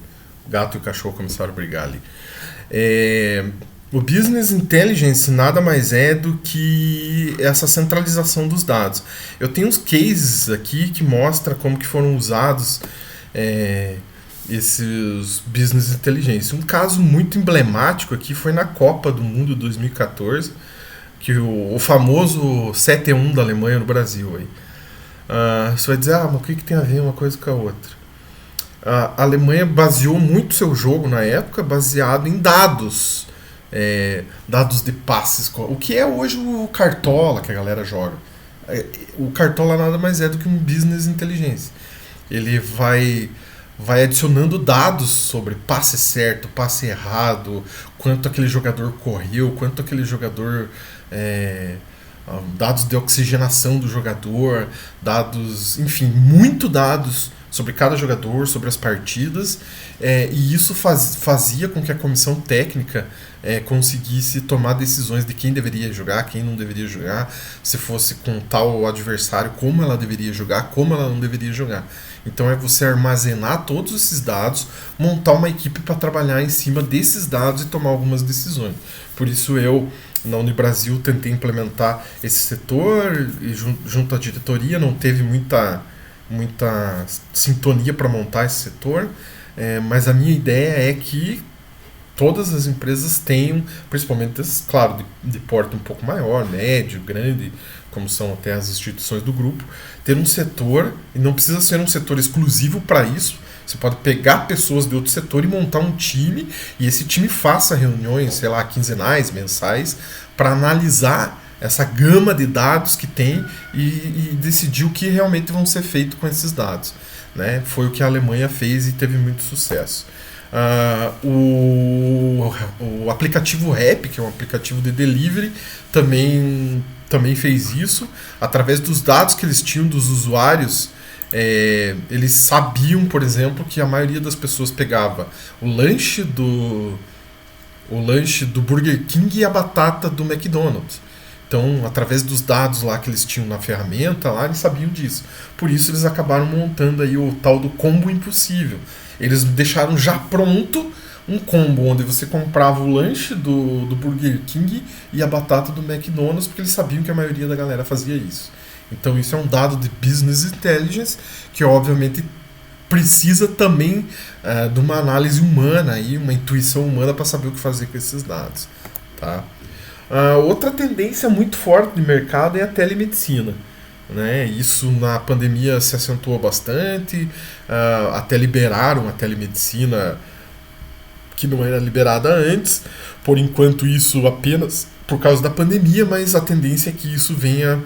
O gato e o cachorro começaram a brigar ali. O Business Intelligence nada mais é do que essa centralização dos dados. Eu tenho uns cases aqui que mostram como que foram usados esses Business Intelligence. Um caso muito emblemático aqui foi na Copa do Mundo 2014, que o famoso 7-1 da Alemanha no Brasil. Aí. Você vai dizer, mas o que tem a ver uma coisa com a outra? A Alemanha baseou muito seu jogo na época baseado em dados. Dados de passes. O que é hoje o Cartola que a galera joga? O Cartola nada mais é do que um business intelligence. Ele vai adicionando dados sobre passe certo, passe errado, quanto aquele jogador correu, quanto aquele jogador... dados de oxigenação do jogador, dados, enfim, muito dados sobre cada jogador, sobre as partidas, e isso fazia com que a comissão técnica conseguisse tomar decisões de quem deveria jogar, quem não deveria jogar, se fosse com tal adversário, como ela deveria jogar, como ela não deveria jogar. Então é você armazenar todos esses dados, montar uma equipe para trabalhar em cima desses dados e tomar algumas decisões. Por isso eu, na Unibrasil, tentei implementar esse setor e junto à diretoria não teve muita sintonia para montar esse setor, mas a minha ideia é que todas as empresas tenham, principalmente, claro, de porte um pouco maior, médio, grande, como são até as instituições do grupo, ter um setor, e não precisa ser um setor exclusivo para isso. Você pode pegar pessoas de outro setor e montar um time, e esse time faça reuniões, sei lá, quinzenais, mensais, para analisar essa gama de dados que tem e decidir o que realmente vão ser feito com esses dados. Né? Foi o que a Alemanha fez e teve muito sucesso. O aplicativo Rap, que é um aplicativo de delivery, também fez isso. Através dos dados que eles tinham dos usuários, eles sabiam, por exemplo, que a maioria das pessoas pegava o lanche do Burger King e a batata do McDonald's. Então, através dos dados lá que eles tinham na ferramenta, lá eles sabiam disso. Por isso eles acabaram montando aí o tal do combo impossível. Eles deixaram já pronto um combo onde você comprava o lanche do Burger King e a batata do McDonald's, porque eles sabiam que a maioria da galera fazia isso. Então isso é um dado de business intelligence que obviamente precisa também de uma análise humana, aí, uma intuição humana para saber o que fazer com esses dados. Tá? Outra tendência muito forte de mercado é a telemedicina. Né? Isso na pandemia se acentuou bastante, até liberaram a telemedicina que não era liberada antes, por enquanto isso apenas por causa da pandemia, mas a tendência é que isso venha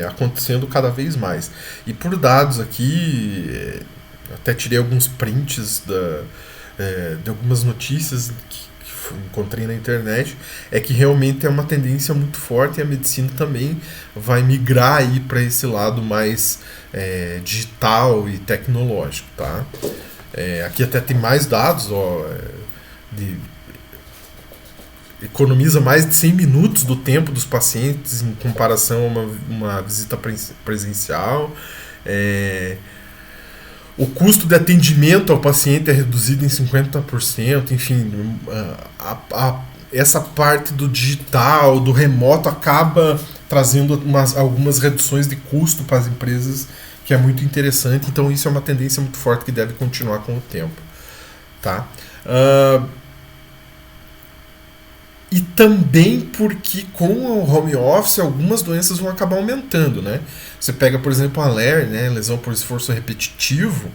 acontecendo cada vez mais. E por dados aqui, até tirei alguns prints de algumas notícias que encontrei na internet, é que realmente é uma tendência muito forte e a medicina também vai migrar aí para esse lado mais digital e tecnológico, tá? Aqui até tem mais dados, economiza mais de 100 minutos do tempo dos pacientes em comparação a uma visita presencial. O custo de atendimento ao paciente é reduzido em 50%, enfim, essa parte do digital, do remoto, acaba trazendo algumas reduções de custo para as empresas, que é muito interessante. Então isso é uma tendência muito forte que deve continuar com o tempo. Tá? E também porque com o home office algumas doenças vão acabar aumentando, né? Você pega, por exemplo, a LER, né, lesão por esforço repetitivo,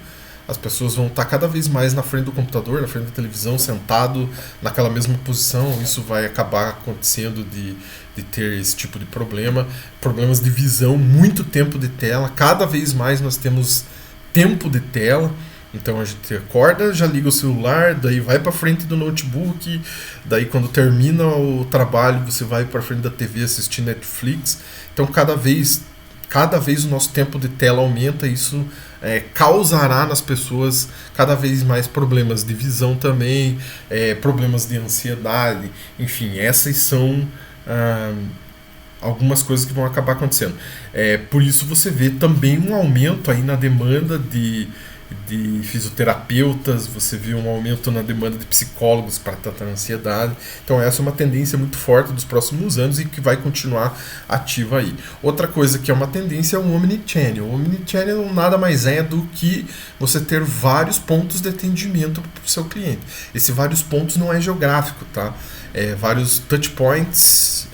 as pessoas vão estar cada vez mais na frente do computador, na frente da televisão, sentado naquela mesma posição. Isso vai acabar acontecendo de ter esse tipo de problema. Problemas de visão, muito tempo de tela, cada vez mais nós temos tempo de tela. Então a gente acorda, já liga o celular, daí vai para frente do notebook, daí quando termina o trabalho você vai para frente da TV assistir Netflix. Então cada vez o nosso tempo de tela aumenta, isso causará nas pessoas cada vez mais problemas de visão também, problemas de ansiedade, enfim, essas são algumas coisas que vão acabar acontecendo. Por isso você vê também um aumento aí na demanda de fisioterapeutas, você vê um aumento na demanda de psicólogos para tratar a ansiedade. Então essa é uma tendência muito forte dos próximos anos e que vai continuar ativa aí. Outra coisa que é uma tendência é o Omnichannel. O Omnichannel nada mais é do que você ter vários pontos de atendimento para o seu cliente. Esse vários pontos não é geográfico, tá? Vários touch points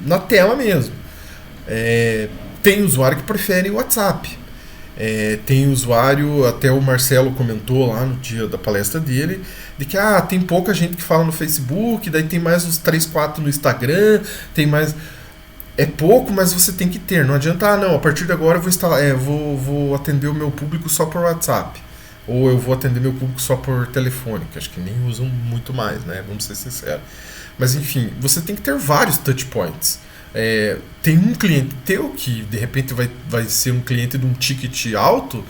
na tela mesmo. Tem usuário que prefere o WhatsApp. Tem usuário, até o Marcelo comentou lá no dia da palestra dele, de que tem pouca gente que fala no Facebook, daí tem mais uns 3, 4 no Instagram, tem mais... É pouco, mas você tem que ter. Não adianta, não, a partir de agora eu vou instalar, vou atender o meu público só por WhatsApp. Ou eu vou atender meu público só por telefone, que acho que nem usam muito mais, né? Vamos ser sinceros. Mas enfim, você tem que ter vários touch points. Tem um cliente teu que de repente vai ser um cliente de um ticket alto,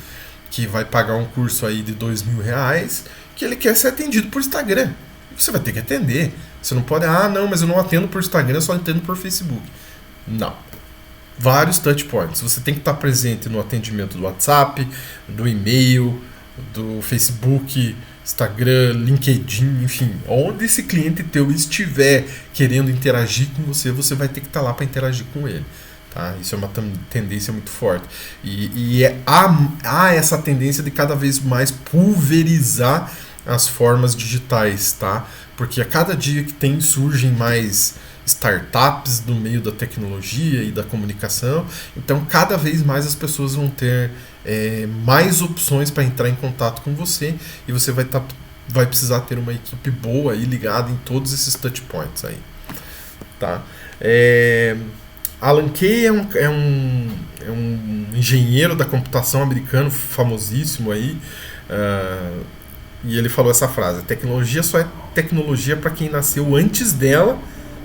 que vai pagar um curso aí de R$2.000, que ele quer ser atendido por Instagram. Você vai ter que atender. Você não pode, não, mas eu não atendo por Instagram, eu só atendo por Facebook. Não. Vários touch points. Você tem que estar presente no atendimento do WhatsApp, do e-mail, do Facebook, Instagram, LinkedIn, enfim, onde esse cliente teu estiver querendo interagir com você, você vai ter que estar lá para interagir com ele, Tá? Isso é uma tendência muito forte. Há essa tendência de cada vez mais pulverizar as formas digitais, tá? Porque a cada dia que tem surgem mais startups no meio da tecnologia e da comunicação, então cada vez mais as pessoas vão ter mais opções para entrar em contato com você, e você vai precisar ter uma equipe boa e ligada em todos esses touch points aí, tá? Alan Kay é um engenheiro da computação americano famosíssimo aí, e ele falou essa frase: tecnologia só é tecnologia para quem nasceu antes dela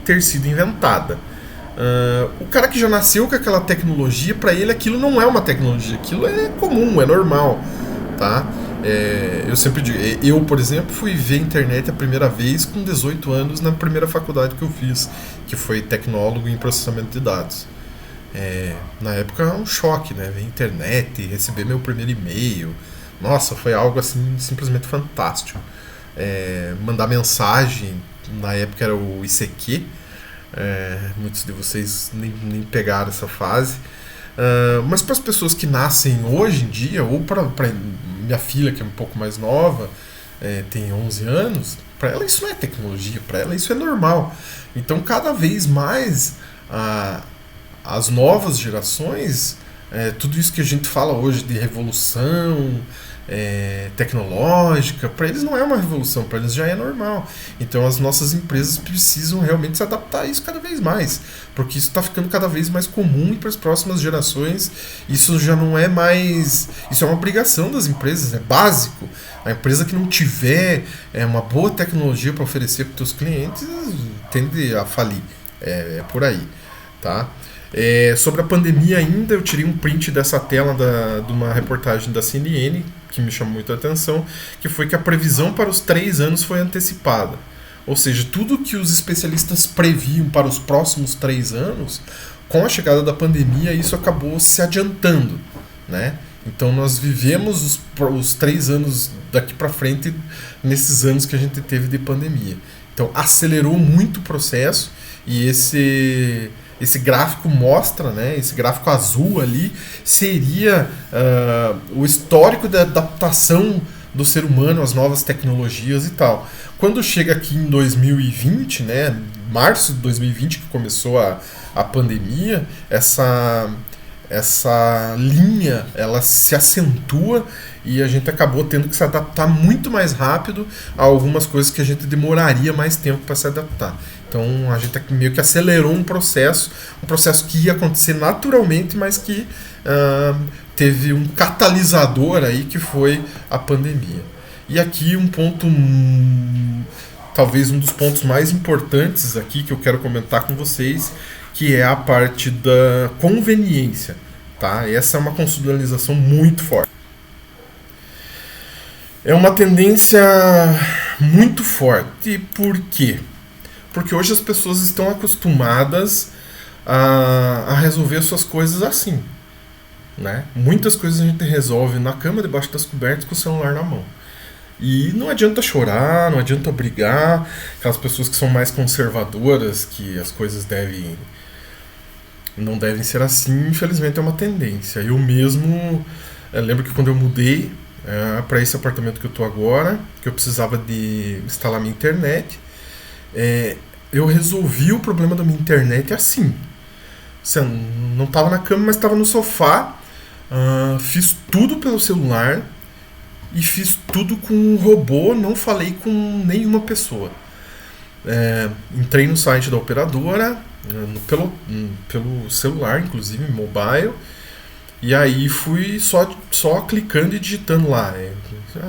ter sido inventada. O cara que já nasceu com aquela tecnologia, para ele aquilo não é uma tecnologia, aquilo é comum, é normal, tá? Eu sempre digo, eu, por exemplo, fui ver a internet a primeira vez com 18 anos na primeira faculdade que eu fiz, que foi tecnólogo em processamento de dados. Na época era um choque, né? Ver a internet, receber meu primeiro e-mail. Nossa, foi algo assim simplesmente fantástico. Mandar mensagem, na época era o ICQ. Muitos de vocês nem pegaram essa fase. Mas para as pessoas que nascem hoje em dia, ou para minha filha, que é um pouco mais nova, tem 11 anos, para ela isso não é tecnologia, para ela isso é normal. Então, cada vez mais as novas gerações, tudo isso que a gente fala hoje de revolução tecnológica, para eles não é uma revolução, para eles já é normal. Então as nossas empresas precisam realmente se adaptar a isso cada vez mais, porque isso está ficando cada vez mais comum, e para as próximas gerações isso já não é mais, isso é uma obrigação das empresas, é básico. A empresa que não tiver uma boa tecnologia para oferecer para os seus clientes tende a falir, é por aí, tá? Sobre a pandemia ainda, eu tirei um print dessa tela de uma reportagem da CNN que me chamou muito a atenção, que foi que a previsão para os 3 anos foi antecipada. Ou seja, tudo que os especialistas previam para os próximos 3 anos, com a chegada da pandemia, isso acabou se adiantando, né? Então nós vivemos os 3 anos daqui para frente nesses anos que a gente teve de pandemia. Então acelerou muito o processo, e esse gráfico mostra, né, esse gráfico azul ali seria o histórico da adaptação do ser humano às novas tecnologias e tal. Quando chega aqui em 2020, né, março de 2020, que começou a pandemia, essa linha ela se acentua, e a gente acabou tendo que se adaptar muito mais rápido a algumas coisas que a gente demoraria mais tempo para se adaptar. Então a gente meio que acelerou um processo que ia acontecer naturalmente, mas que teve um catalisador aí, que foi a pandemia. E aqui um ponto, talvez um dos pontos mais importantes aqui que eu quero comentar com vocês, que é a parte da conveniência, tá? Essa é uma consolidação muito forte. É uma tendência muito forte. Por quê? Porque hoje as pessoas estão acostumadas a resolver suas coisas assim, né? Muitas coisas a gente resolve na cama, debaixo das cobertas, com o celular na mão. E não adianta chorar, não adianta brigar. Aquelas pessoas que são mais conservadoras, que as coisas não devem ser assim, infelizmente é uma tendência. Eu mesmo lembro que quando eu mudei para esse apartamento que eu estou agora, que eu precisava de instalar minha internet, eu resolvi o problema da minha internet assim. Você não estava na cama, mas estava no sofá. Fiz tudo pelo celular e fiz tudo com um robô, não falei com nenhuma pessoa. Entrei no site da operadora, pelo celular, inclusive mobile, e aí fui só clicando e digitando lá.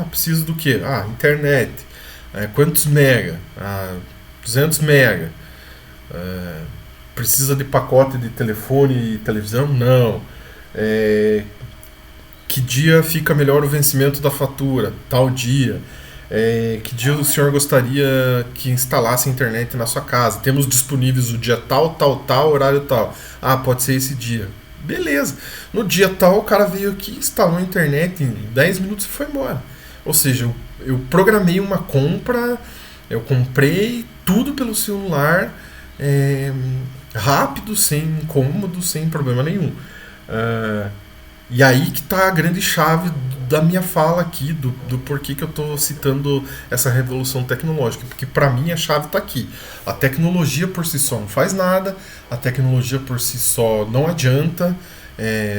Preciso do quê? Internet. Quantos mega? 200 mega. Precisa de pacote de telefone e televisão? Não. Que dia fica melhor o vencimento da fatura? Tal dia. Que dia o senhor gostaria que instalasse a internet na sua casa? Temos disponíveis o dia tal, horário tal. Pode ser esse dia. Beleza. No dia tal, o cara veio aqui, instalou a internet em 10 minutos e foi embora. Ou seja, eu programei uma compra, eu comprei tudo pelo celular, rápido, sem incômodo, sem problema nenhum. Ah, e aí que tá a grande chave da minha fala aqui, do porquê que eu estou citando essa revolução tecnológica. Porque para mim a chave está aqui. A tecnologia por si só não faz nada, a tecnologia por si só não adianta,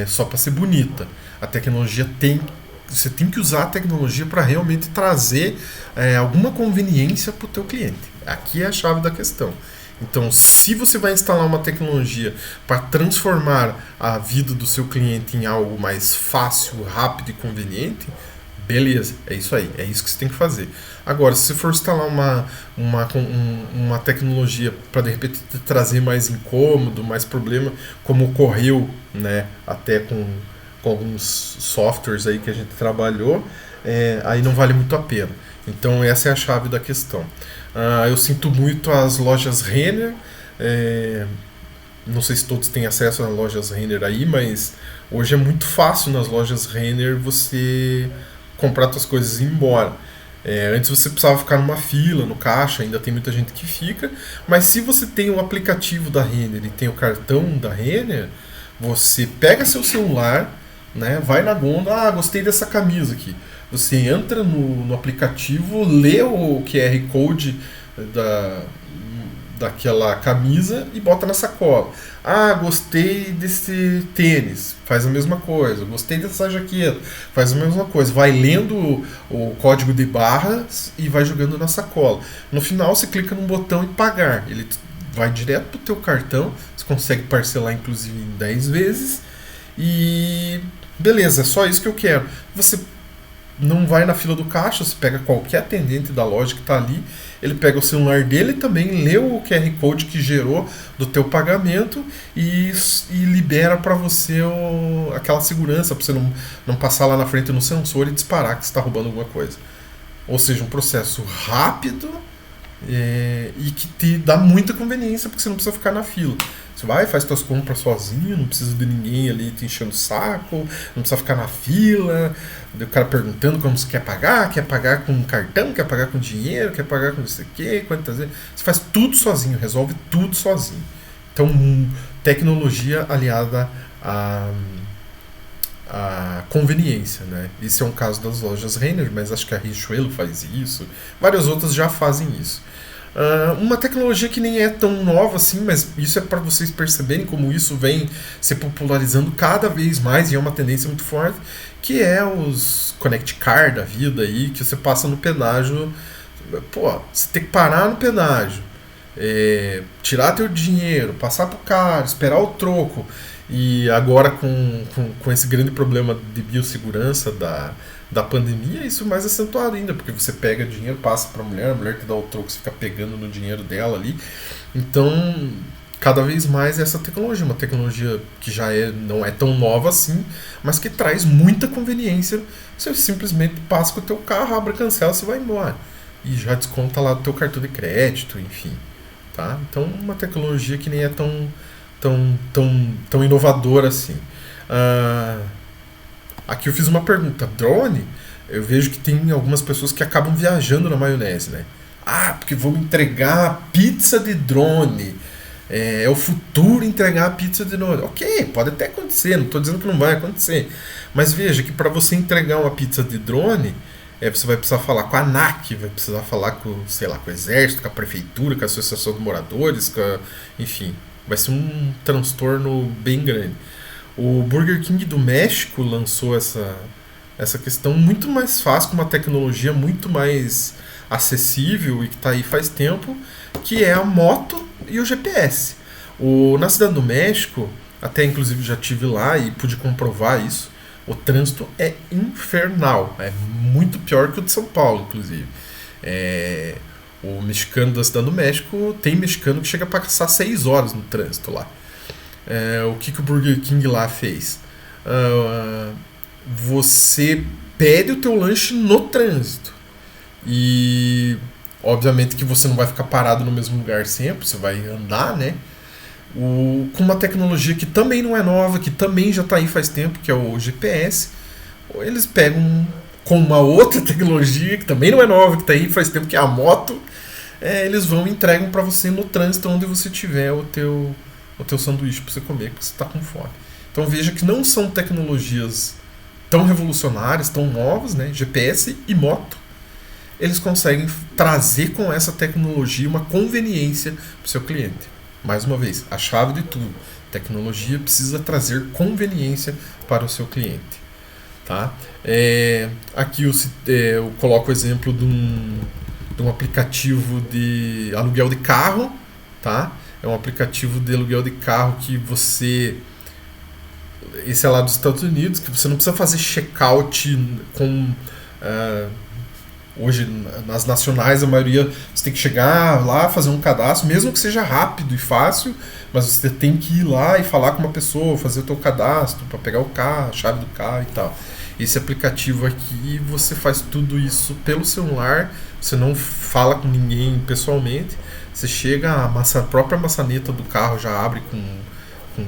só para ser bonita. A tecnologia tem. Você tem que usar a tecnologia para realmente trazer alguma conveniência para o teu cliente. Aqui é a chave da questão. Então, se você vai instalar uma tecnologia para transformar a vida do seu cliente em algo mais fácil, rápido e conveniente, beleza, é isso aí, é isso que você tem que fazer. Agora, se você for instalar uma tecnologia para de repente trazer mais incômodo, mais problema, como ocorreu, né, até com alguns softwares aí que a gente trabalhou, aí não vale muito a pena. Então essa é a chave da questão. Eu sinto muito as lojas Renner. Não sei se todos têm acesso às lojas Renner aí, mas hoje é muito fácil nas lojas Renner você comprar suas coisas e ir embora. Antes você precisava ficar numa fila, no caixa, ainda tem muita gente que fica, mas se você tem o aplicativo da Renner e tem o cartão da Renner, você pega seu celular, né, vai na gôndola, gostei dessa camisa aqui. Você entra no aplicativo, lê o QR Code da, daquela camisa e bota na sacola. Gostei desse tênis, faz a mesma coisa. Gostei dessa jaqueta, faz a mesma coisa. Vai lendo o código de barras e vai jogando na sacola. No final você clica num botão e pagar. Ele vai direto pro teu cartão, você consegue parcelar inclusive em 10 vezes. E beleza, é só isso que eu quero. Você não vai na fila do caixa, você pega qualquer atendente da loja que está ali, ele pega o celular dele e também lê o QR Code que gerou do teu pagamento e libera para você aquela segurança, para você não passar lá na frente no sensor e disparar que você está roubando alguma coisa. Ou seja, um processo rápido e que te dá muita conveniência, porque você não precisa ficar na fila. Você vai, faz suas compras sozinho, não precisa de ninguém ali te enchendo o saco, não precisa ficar na fila, o cara perguntando como você quer pagar com cartão, quer pagar com dinheiro, quer pagar com não sei o quê, quantas vezes. Você faz tudo sozinho, resolve tudo sozinho. Então, tecnologia aliada a conveniência, né? Esse é um caso das lojas Renner, mas acho que a Riachuelo faz isso, várias outras já fazem isso. Uma tecnologia que nem é tão nova assim, mas isso é para vocês perceberem como isso vem se popularizando cada vez mais e é uma tendência muito forte, que é os Connect Car da vida aí, que você passa no pedágio, você tem que parar no pedágio, tirar teu dinheiro, passar pro cara, esperar o troco. E agora com esse grande problema de biossegurança da pandemia, isso é mais acentuado ainda, porque você pega dinheiro, passa para a mulher te dá o troco, você fica pegando no dinheiro dela ali. Então, cada vez mais essa tecnologia, uma tecnologia que já não é tão nova assim, mas que traz muita conveniência. Você simplesmente passa com o teu carro, abre, cancela, você vai embora. E já desconta lá do teu cartão de crédito, enfim. Tá? Então, uma tecnologia que nem é tão inovadora assim. Aqui eu fiz uma pergunta. Drone? Eu vejo que tem algumas pessoas que acabam viajando na maionese, né? Porque vão entregar pizza de drone. É o futuro entregar a pizza de drone. Ok, pode até acontecer, não estou dizendo que não vai acontecer. Mas veja que para você entregar uma pizza de drone, você vai precisar falar com a ANAC, vai precisar falar com o Exército, com a Prefeitura, com a Associação de Moradores, enfim. Vai ser um transtorno bem grande. O Burger King do México lançou essa questão muito mais fácil, com uma tecnologia muito mais acessível e que está aí faz tempo, que é a moto e o GPS. Na Cidade do México, até inclusive já estive lá e pude comprovar isso, o trânsito é infernal, é muito pior que o de São Paulo, inclusive. O mexicano da Cidade do México, tem mexicano que chega a passar 6 horas no trânsito lá. O que o Burger King lá fez? Você pede o teu lanche no trânsito. E obviamente que você não vai ficar parado no mesmo lugar sempre, você vai andar, né? Com uma tecnologia que também não é nova, que também já está aí faz tempo, que é o GPS. Eles pegam com uma outra tecnologia que também não é nova, que está aí faz tempo, que é a moto. Eles vão e entregam para você no trânsito onde você tiver o o teu sanduíche para você comer, porque você está com fome. Então veja que não são tecnologias tão revolucionárias, tão novas, né? GPS e moto, eles conseguem trazer com essa tecnologia uma conveniência para o seu cliente. Mais uma vez, a chave de tudo. Tecnologia precisa trazer conveniência para o seu cliente. Tá? Aqui eu coloco o exemplo de um aplicativo de aluguel de carro. Tá? É um aplicativo de aluguel de carro que você... Esse é lá dos Estados Unidos, que você não precisa fazer check-out com... Hoje, nas nacionais, a maioria você tem que chegar lá, fazer um cadastro, mesmo que seja rápido e fácil, mas você tem que ir lá e falar com uma pessoa, fazer o teu cadastro para pegar o carro, a chave do carro e tal. Esse aplicativo aqui, você faz tudo isso pelo celular, você não fala com ninguém pessoalmente, você chega, a própria maçaneta do carro já abre com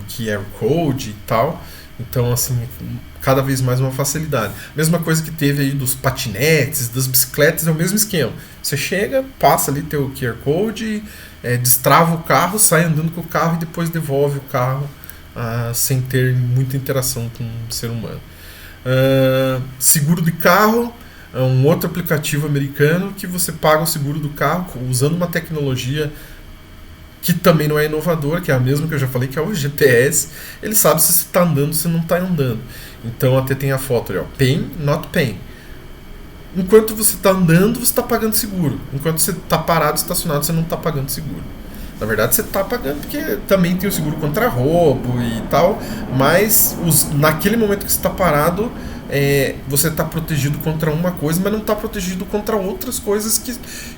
QR Code e tal. Então, assim, cada vez mais uma facilidade. Mesma coisa que teve aí dos patinetes, das bicicletas, é o mesmo esquema. Você chega, passa ali teu QR Code, destrava o carro, sai andando com o carro e depois devolve o carro sem ter muita interação com o ser humano. Seguro de carro é um outro aplicativo americano que você paga o seguro do carro usando uma tecnologia que também não é inovador, que é a mesma que eu já falei, que é o GPS. Ele sabe se você está andando ou se não está andando. Então até tem a foto ali, ó, pay, not pay. Enquanto você está andando, você está pagando seguro. Enquanto você está parado, estacionado, você não está pagando seguro. Na verdade, você está pagando porque também tem o seguro contra roubo e tal, mas naquele momento que você está parado, você está protegido contra uma coisa, mas não está protegido contra outras coisas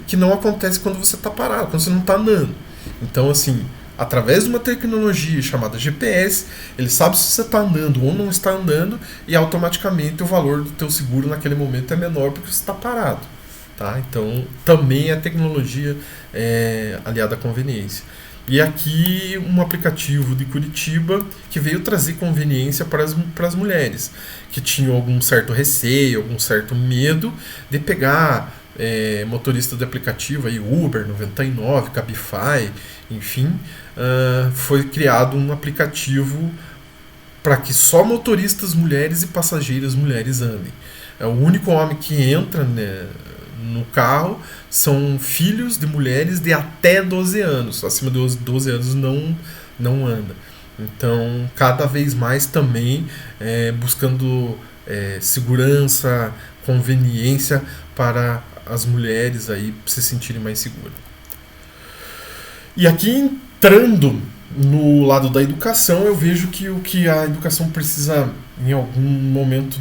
que não acontecem quando você está parado, quando você não está andando. Então, assim, através de uma tecnologia chamada GPS, ele sabe se você está andando ou não está andando e automaticamente o valor do teu seguro naquele momento é menor porque você está parado. Tá? Então, também é tecnologia aliada à conveniência. E aqui um aplicativo de Curitiba que veio trazer conveniência para as mulheres que tinham algum certo receio, algum certo medo de pegar motorista de aplicativo, aí Uber 99, Cabify, enfim, foi criado um aplicativo para que só motoristas mulheres e passageiras mulheres andem. O único homem que entra, né, no carro são filhos de mulheres de até 12 anos. Acima de 12 anos não anda. Então, cada vez mais também buscando segurança, conveniência para as mulheres aí se sentirem mais seguras. E aqui entrando no lado da educação, eu vejo que o que a educação precisa em algum momento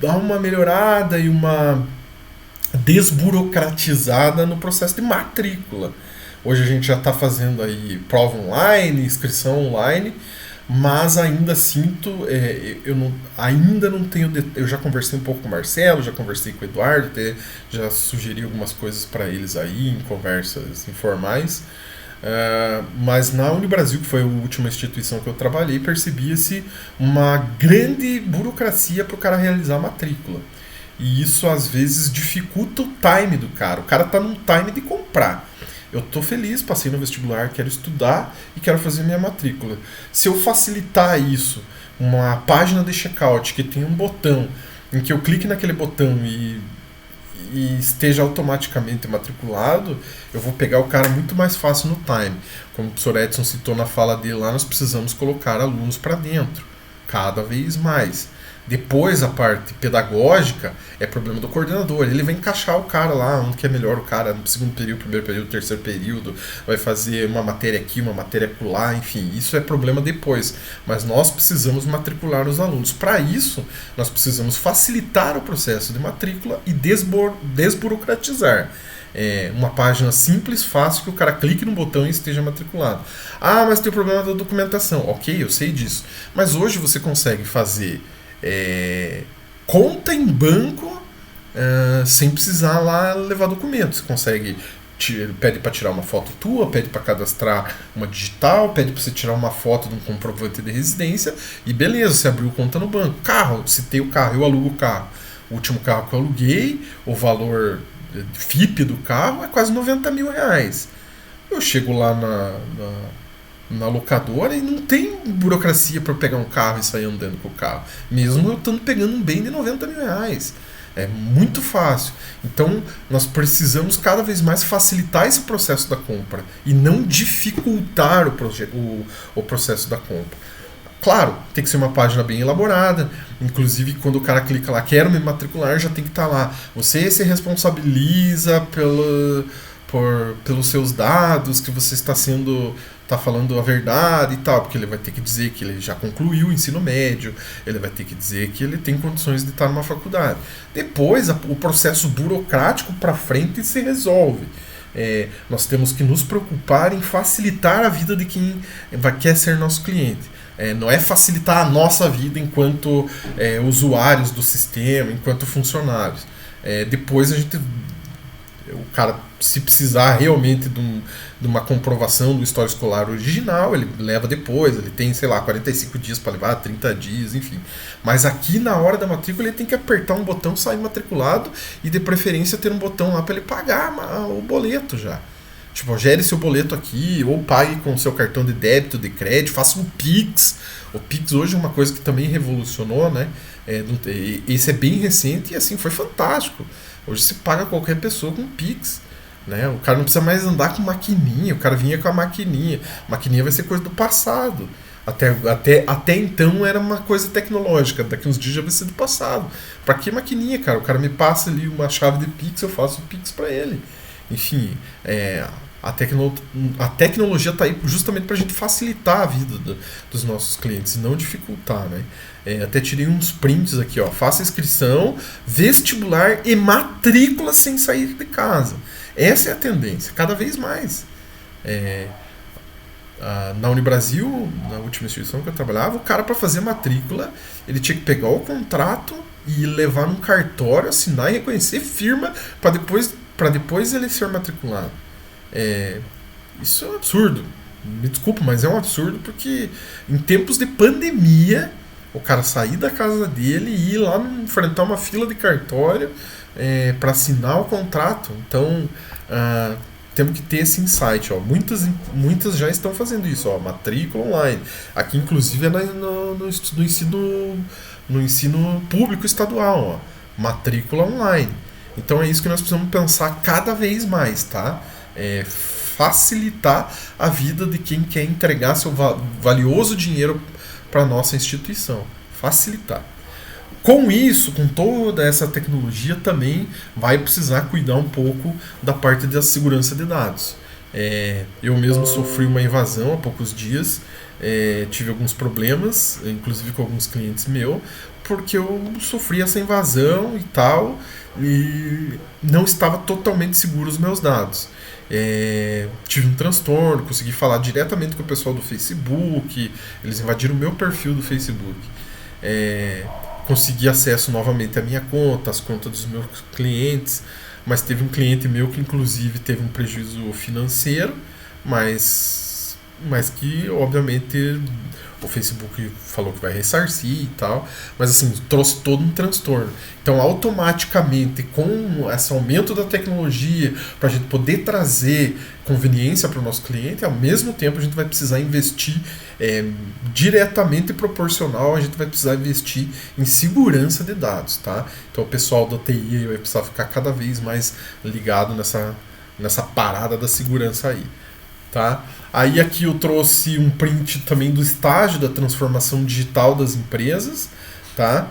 dar uma melhorada e uma desburocratizada no processo de matrícula. Hoje a gente já está fazendo aí prova online, inscrição online, mas ainda sinto, ainda não tenho. Eu já conversei um pouco com o Marcelo, já conversei com o Eduardo, já sugeri algumas coisas para eles aí em conversas informais. Mas na Unibrasil, que foi a última instituição que eu trabalhei, percebia-se uma grande burocracia para o cara realizar a matrícula. E isso às vezes dificulta o time do cara. O cara tá num time de comprar. Eu tô feliz, passei no vestibular, quero estudar e quero fazer minha matrícula. Se eu facilitar isso, uma página de checkout que tem um botão em que eu clique naquele botão e esteja automaticamente matriculado, eu vou pegar o cara muito mais fácil no time. Como o professor Edson citou na fala dele lá, nós precisamos colocar alunos para dentro, cada vez mais. Depois a parte pedagógica é problema do coordenador. Ele vai encaixar o cara lá, onde que é melhor o cara, no segundo período, primeiro período, terceiro período, vai fazer uma matéria aqui, uma matéria acolá, enfim, isso é problema depois. Mas nós precisamos matricular os alunos. Para isso, nós precisamos facilitar o processo de matrícula e desburocratizar. Uma página simples, fácil, que o cara clique no botão e esteja matriculado. Ah, mas tem o problema da documentação. Ok, eu sei disso. Mas hoje você consegue fazer conta em banco sem precisar lá levar documentos. Você consegue, pede para tirar uma foto tua, pede para cadastrar uma digital, pede para você tirar uma foto de um comprovante de residência e beleza, você abriu conta no banco. Carro, citei o carro, eu alugo o carro. O último carro que eu aluguei, o valor FIP do carro é quase R$90 mil. Eu chego lá na locadora e não tem burocracia para pegar um carro e sair andando com o carro. Mesmo eu estando pegando um bem de R$ 90.000. É muito fácil. Então, nós precisamos cada vez mais facilitar esse processo da compra e não dificultar o processo da compra. Claro, tem que ser uma página bem elaborada. Inclusive, quando o cara clica lá, quero me matricular, já tem que estar lá. Você se responsabiliza pelos seus dados, que você está falando a verdade e tal, porque ele vai ter que dizer que ele já concluiu o ensino médio, ele vai ter que dizer que ele tem condições de estar numa faculdade. Depois, o processo burocrático para frente se resolve. Nós temos que nos preocupar em facilitar a vida de quem quer ser nosso cliente. Não é facilitar a nossa vida enquanto usuários do sistema, enquanto funcionários. Depois o cara, se precisar realmente de uma comprovação do histórico escolar original, ele leva depois, ele tem, 45 dias para levar, 30 dias, enfim. Mas aqui na hora da matrícula ele tem que apertar um botão, sair matriculado e de preferência ter um botão lá para ele pagar o boleto já. Tipo, gere seu boleto aqui, ou pague com seu cartão de débito, de crédito, faça um Pix. O Pix hoje é uma coisa que também revolucionou, né? Esse é bem recente e assim, foi fantástico. Hoje se paga qualquer pessoa com Pix, né? O cara não precisa mais andar com maquininha, o cara vinha com a maquininha. Maquininha vai ser coisa do passado. Até então era uma coisa tecnológica, daqui uns dias já vai ser do passado. Pra que maquininha, cara? O cara me passa ali uma chave de Pix, eu faço o Pix pra ele. Enfim, a tecnologia está aí justamente para a gente facilitar a vida dos nossos clientes e não dificultar, né? Até tirei uns prints aqui, ó. Faça inscrição, vestibular e matrícula sem sair de casa. Essa é a tendência, cada vez mais. Na Unibrasil, na última instituição que eu trabalhava, o cara, para fazer matrícula, ele tinha que pegar o contrato e levar num cartório, assinar e reconhecer firma para depois ele ser matriculado. Isso é um absurdo. Me desculpa, mas é um absurdo, porque em tempos de pandemia, o cara sair da casa dele e ir lá enfrentar uma fila de cartório para assinar o contrato. Então, temos que ter esse insight. Ó. Muitas já estão fazendo isso, ó, matrícula online. Aqui, inclusive, é no ensino público estadual, ó, matrícula online. Então é isso que nós precisamos pensar cada vez mais, tá? Facilitar a vida de quem quer entregar seu valioso dinheiro para a nossa instituição. Facilitar. Com isso, com toda essa tecnologia, também vai precisar cuidar um pouco da parte da segurança de dados. Eu mesmo sofri uma invasão há poucos dias, tive alguns problemas, inclusive com alguns clientes meus, porque eu sofri essa invasão e tal, e não estava totalmente seguro os meus dados. Tive um transtorno, consegui falar diretamente com o pessoal do Facebook, eles invadiram o meu perfil do Facebook. Consegui acesso novamente à minha conta, às contas dos meus clientes, mas teve um cliente meu que inclusive teve um prejuízo financeiro, mas que obviamente o Facebook falou que vai ressarcir e tal, mas assim, trouxe todo um transtorno. Então, automaticamente, com esse aumento da tecnologia, para a gente poder trazer conveniência para o nosso cliente, ao mesmo tempo a gente vai precisar investir diretamente proporcional, a gente vai precisar investir em segurança de dados, tá? Então, o pessoal da TI vai precisar ficar cada vez mais ligado nessa parada da segurança aí. Tá? Aí aqui eu trouxe um print também do estágio da transformação digital das empresas, tá?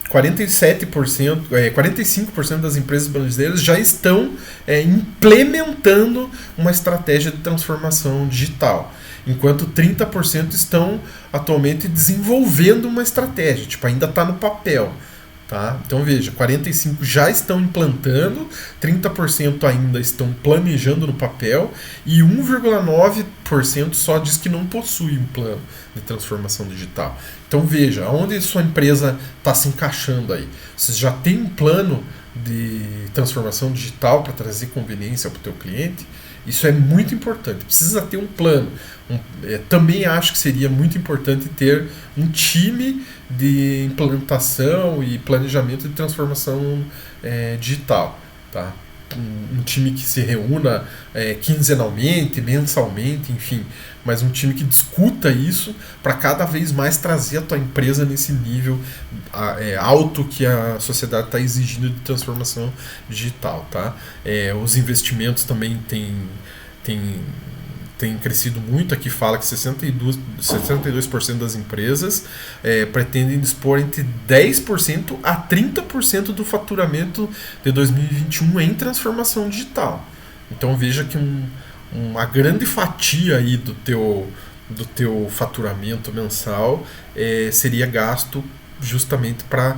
45% das empresas brasileiras já estão implementando uma estratégia de transformação digital, enquanto 30% estão atualmente desenvolvendo uma estratégia, tipo, ainda está no papel. Tá? Então veja, 45% já estão implantando, 30% ainda estão planejando no papel e 1,9% só diz que não possui um plano de transformação digital. Então veja, onde sua empresa está se encaixando aí? Você já tem um plano de transformação digital para trazer conveniência para o teu cliente? Isso é muito importante, precisa ter um plano. Também acho que seria muito importante ter um time de implantação e planejamento de transformação digital. Tá? um time que se reúna quinzenalmente, mensalmente, enfim, mas um time que discuta isso para cada vez mais trazer a tua empresa nesse nível alto que a sociedade está exigindo de transformação digital, tá? Os investimentos também tem crescido muito. Aqui fala que 62% das empresas pretendem dispor entre 10% a 30% do faturamento de 2021 em transformação digital. Então veja que uma grande fatia aí do teu faturamento mensal seria gasto justamente para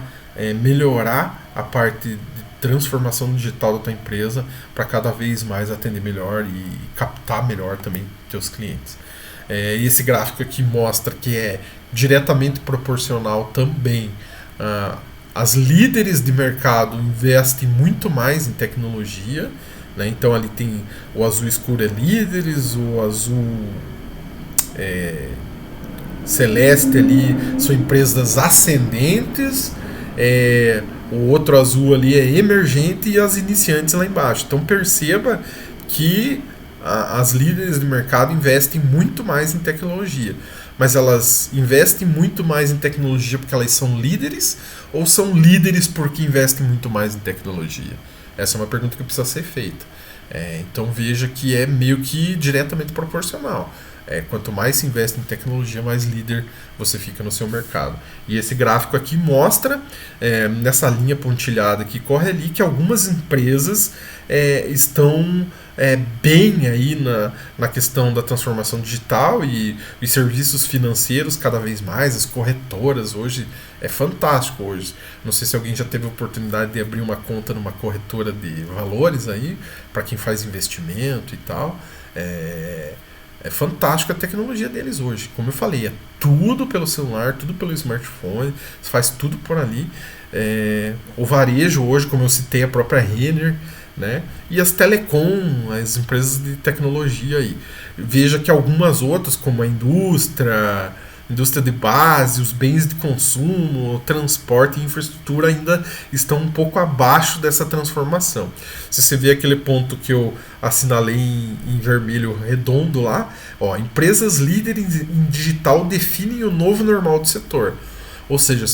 melhorar a parte de transformação digital da tua empresa para cada vez mais atender melhor e captar melhor também teus clientes. E esse gráfico aqui mostra que é diretamente proporcional também. As líderes de mercado investem muito mais em tecnologia, né? Então ali tem o azul escuro é líderes, o azul celeste ali são empresas ascendentes, o outro azul ali é emergente e as iniciantes lá embaixo. Então perceba que as líderes de mercado investem muito mais em tecnologia. Mas elas investem muito mais em tecnologia porque elas são líderes ou são líderes porque investem muito mais em tecnologia? Essa é uma pergunta que precisa ser feita. Então veja que é meio que diretamente proporcional. Quanto mais se investe em tecnologia, mais líder você fica no seu mercado. E esse gráfico aqui mostra, nessa linha pontilhada que corre ali, que algumas empresas estão bem aí na questão da transformação digital e serviços financeiros cada vez mais, as corretoras hoje, é fantástico hoje. Não sei se alguém já teve a oportunidade de abrir uma conta numa corretora de valores aí, para quem faz investimento e tal. É fantástico a tecnologia deles hoje. Como eu falei, é tudo pelo celular, tudo pelo smartphone, você faz tudo por ali. O varejo hoje, como eu citei, a própria Renner, né? E as telecom, as empresas de tecnologia aí. Veja que algumas outras, como a indústria de base, os bens de consumo, o transporte e infraestrutura ainda estão um pouco abaixo dessa transformação. Se você vê aquele ponto que eu assinalei em vermelho redondo lá, empresas líderes em digital definem o novo normal do setor. Ou seja,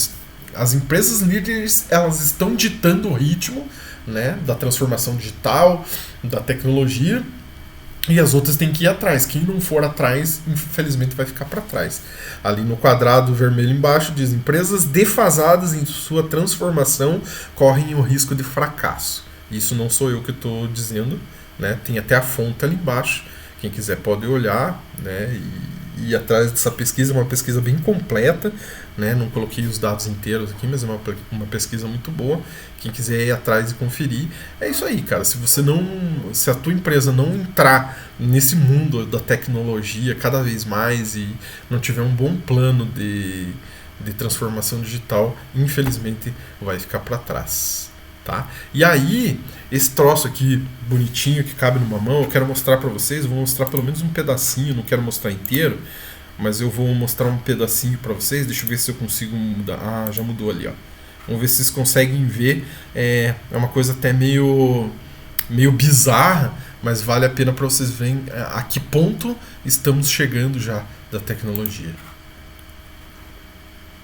as empresas líderes, elas estão ditando o ritmo, né, da transformação digital, da tecnologia, e as outras têm que ir atrás. Quem não for atrás, infelizmente, vai ficar para trás. Ali no quadrado vermelho embaixo diz: empresas defasadas em sua transformação correm o risco de fracasso. Isso não sou eu que estou dizendo, né? Tem até a fonte ali embaixo. Quem quiser pode olhar, né, e ir atrás dessa pesquisa. É uma pesquisa bem completa, né? Não coloquei os dados inteiros aqui, mas é uma pesquisa muito boa. Quem quiser ir atrás e conferir, é isso aí, cara. Se a tua empresa não entrar nesse mundo da tecnologia cada vez mais e não tiver um bom plano de transformação digital, infelizmente vai ficar para trás, tá? E aí, esse troço aqui bonitinho que cabe numa mão, eu quero mostrar para vocês. Eu vou mostrar pelo menos um pedacinho, não quero mostrar inteiro, mas eu vou mostrar um pedacinho para vocês. Deixa eu ver se eu consigo mudar. Já mudou ali, ó. Vamos ver se vocês conseguem ver. É uma coisa até meio bizarra, mas vale a pena para vocês verem a que ponto estamos chegando já da tecnologia.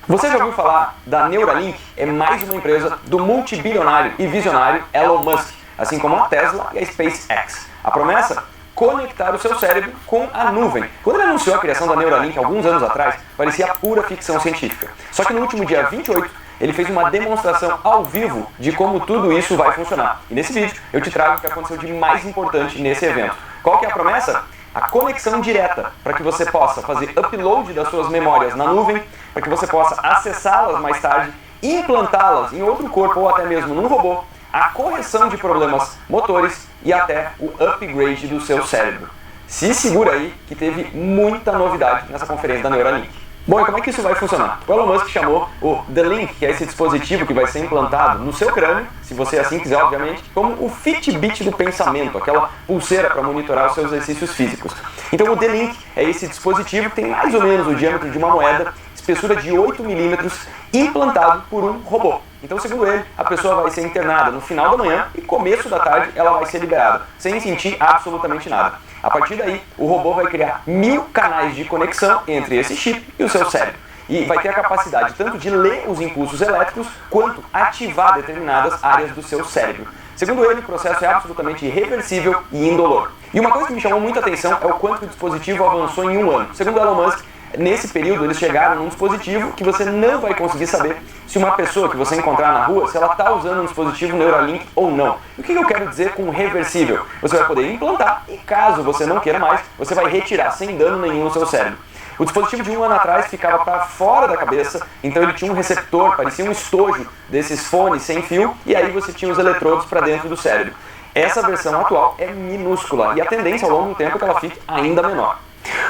Você já ouviu falar da Neuralink? É mais uma empresa do multibilionário e visionário Elon Musk, assim como a Tesla e a SpaceX. A promessa? Conectar o seu cérebro com a nuvem. Quando ele anunciou a criação da Neuralink alguns anos atrás, parecia pura ficção científica. Só que no último dia 28, ele fez uma demonstração ao vivo de como tudo isso vai funcionar. E nesse vídeo eu te trago o que aconteceu de mais importante nesse evento. Qual que é a promessa? A conexão direta, para que você possa fazer upload das suas memórias na nuvem, para que você possa acessá-las mais tarde e implantá-las em outro corpo ou até mesmo num robô, a correção de problemas motores e até o upgrade do seu cérebro. Se segura aí que teve muita novidade nessa conferência da Neuralink. Bom, e como é que isso vai funcionar? O Elon Musk chamou o The Link, que é esse dispositivo que vai ser implantado no seu crânio, se você assim quiser, obviamente, como o Fitbit do pensamento, aquela pulseira para monitorar os seus exercícios físicos. Então o The Link é esse dispositivo que tem mais ou menos o diâmetro de uma moeda, espessura de 8 milímetros, implantado por um robô. Então, segundo ele, a pessoa vai ser internada no final da manhã e começo da tarde ela vai ser liberada, sem sentir absolutamente nada. A partir daí, o robô vai criar 1000 canais de conexão entre esse chip e o seu cérebro. E vai ter a capacidade tanto de ler os impulsos elétricos, quanto ativar determinadas áreas do seu cérebro. Segundo ele, o processo é absolutamente irreversível e indolor. E uma coisa que me chamou muita atenção é o quanto que o dispositivo avançou em 1 ano. Segundo Elon Musk, nesse período eles chegaram num dispositivo que você não vai conseguir saber se uma pessoa que você encontrar na rua, se ela está usando um dispositivo Neuralink ou não. E o que eu quero dizer com reversível? Você vai poder implantar e caso você não queira mais, você vai retirar sem dano nenhum no seu cérebro. O dispositivo de 1 ano atrás ficava para fora da cabeça, então ele tinha um receptor, parecia um estojo desses fones sem fio, e aí você tinha os eletrodos para dentro do cérebro. Essa versão atual é minúscula e a tendência ao longo do tempo é que ela fique ainda menor.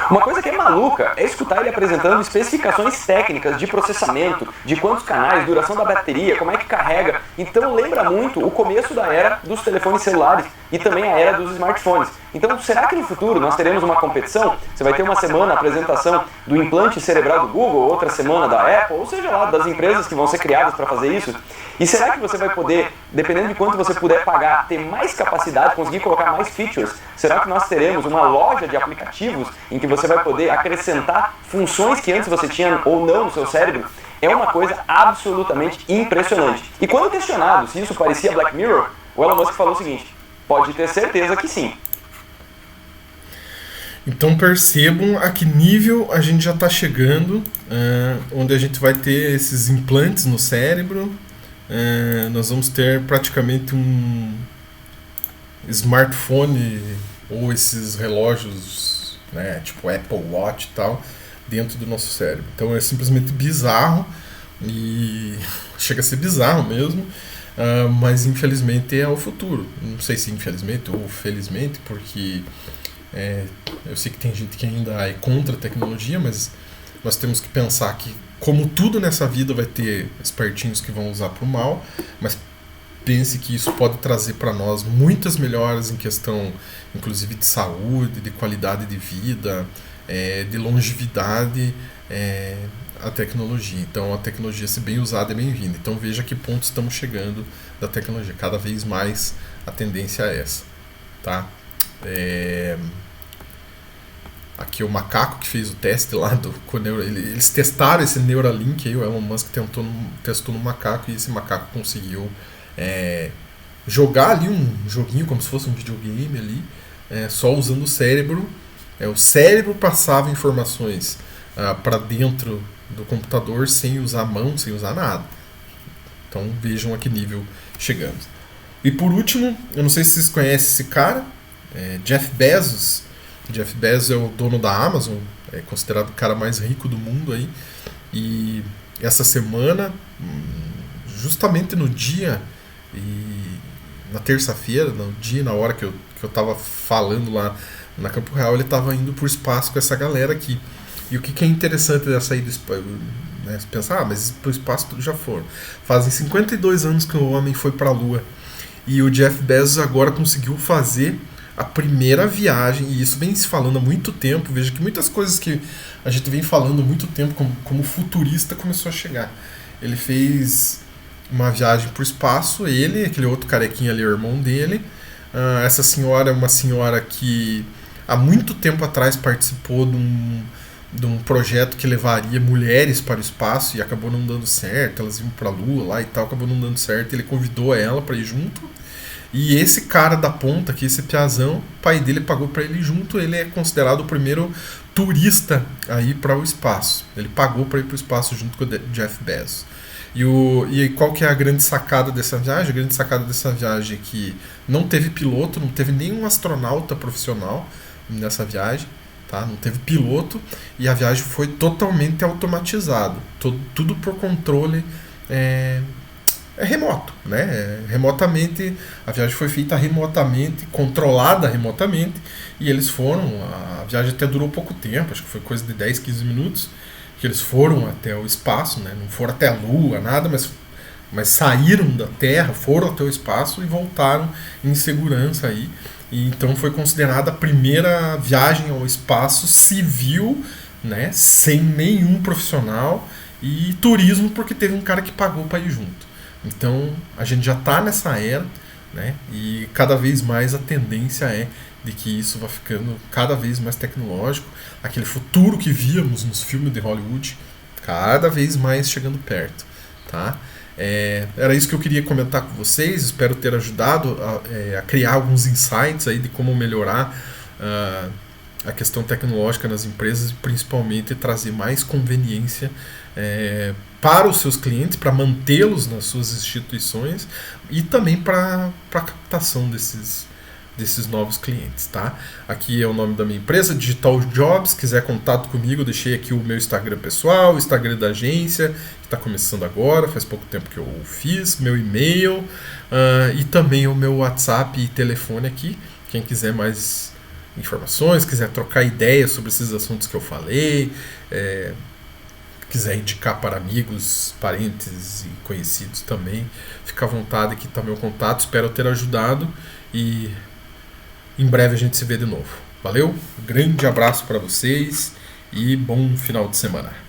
Uma coisa que é maluca é escutar ele apresentando especificações técnicas de processamento, de quantos canais, duração da bateria, como é que carrega. Então lembra muito o começo da era dos telefones celulares e também a era dos smartphones. Então será que no futuro nós teremos uma competição? Você vai ter uma semana a apresentação do implante cerebral do Google, outra semana da Apple, ou seja lá, das empresas que vão ser criadas para fazer isso? E será que você vai poder, dependendo de quanto você puder pagar, ter mais capacidade, conseguir colocar mais features? Será que nós teremos uma loja de aplicativos em que você vai poder acrescentar funções que antes você tinha ou não no seu cérebro? É uma coisa absolutamente impressionante. E quando questionado se isso parecia Black Mirror, o Elon Musk falou o seguinte: pode ter certeza que sim. Então percebam a que nível a gente já está chegando, onde a gente vai ter esses implantes no cérebro. Nós vamos ter praticamente um smartphone ou esses relógios, né, tipo Apple Watch e tal, dentro do nosso cérebro. Então é simplesmente bizarro e chega a ser bizarro mesmo, mas infelizmente é o futuro. Não sei se infelizmente ou felizmente, porque eu sei que tem gente que ainda é contra a tecnologia, mas nós temos que pensar que, como tudo nessa vida, vai ter espertinhos que vão usar para o mal, mas pense que isso pode trazer para nós muitas melhoras em questão, inclusive, de saúde, de qualidade de vida, de longevidade, a tecnologia. Então, a tecnologia, se bem usada, é bem-vinda. Então, veja a que ponto estamos chegando da tecnologia. Cada vez mais a tendência é essa. Tá? Aqui o macaco que fez o teste lá eles testaram esse Neuralink aí, o Elon Musk testou no macaco e esse macaco conseguiu jogar ali um joguinho como se fosse um videogame ali, só usando o cérebro. O cérebro passava informações para dentro do computador sem usar a mão, sem usar nada. Então vejam a que nível chegamos. E por último, eu não sei se vocês conhecem esse cara, Jeff Bezos. Jeff Bezos é o dono da Amazon, é considerado o cara mais rico do mundo aí. E essa semana, justamente no dia, na terça-feira, na hora que eu tava falando lá na Campo Real, ele tava indo pro espaço com essa galera aqui. E o que é interessante dessa ida do espaço, né? Você pensa, mas pro espaço já foram. Fazem 52 anos que o homem foi pra Lua. E o Jeff Bezos agora conseguiu fazer a primeira viagem, e isso vem se falando há muito tempo. Veja que muitas coisas que a gente vem falando há muito tempo como futurista começou a chegar. Ele fez uma viagem para o espaço, aquele outro carequinha ali, o irmão dele. Essa senhora é uma senhora que há muito tempo atrás participou de um projeto que levaria mulheres para o espaço e acabou não dando certo. Elas iam para a Lua lá e tal, acabou não dando certo. Ele convidou ela para ir junto. E esse cara da ponta aqui, esse piazão, o pai dele pagou para ele ir junto. Ele é considerado o primeiro turista a ir para o espaço. Ele pagou para ir para o espaço junto com o Jeff Bezos. E qual que é a grande sacada dessa viagem? A grande sacada dessa viagem é que não teve piloto, não teve nenhum astronauta profissional nessa viagem. Tá? Não teve piloto e a viagem foi totalmente automatizada. Tudo por controle remoto, né? Remotamente, a viagem foi feita remotamente, controlada remotamente, e eles foram, a viagem até durou pouco tempo, acho que foi coisa de 10, 15 minutos, que eles foram até o espaço, né? Não foram até a Lua, nada, mas saíram da Terra, foram até o espaço e voltaram em segurança aí. E então foi considerada a primeira viagem ao espaço civil, né? Sem nenhum profissional, e turismo porque teve um cara que pagou para ir junto. Então a gente já está nessa era, né? E cada vez mais a tendência é de que isso vai ficando cada vez mais tecnológico. Aquele futuro que víamos nos filmes de Hollywood, cada vez mais chegando perto, tá? Era isso que eu queria comentar com vocês. Espero ter ajudado a criar alguns insights aí de como melhorar a questão tecnológica nas empresas e principalmente trazer mais conveniência para os seus clientes, para mantê-los nas suas instituições e também para a captação desses novos clientes, tá? Aqui é o nome da minha empresa, Digital Jobs. Quiser contato comigo, eu deixei aqui o meu Instagram pessoal, o Instagram da agência, que está começando agora, faz pouco tempo que eu fiz, meu e-mail e também o meu WhatsApp e telefone aqui. Quem quiser mais informações, quiser trocar ideias sobre esses assuntos que eu falei, quiser indicar para amigos, parentes e conhecidos também, fica à vontade, aqui está meu contato. Espero ter ajudado e em breve a gente se vê de novo. Valeu, grande abraço para vocês e bom final de semana.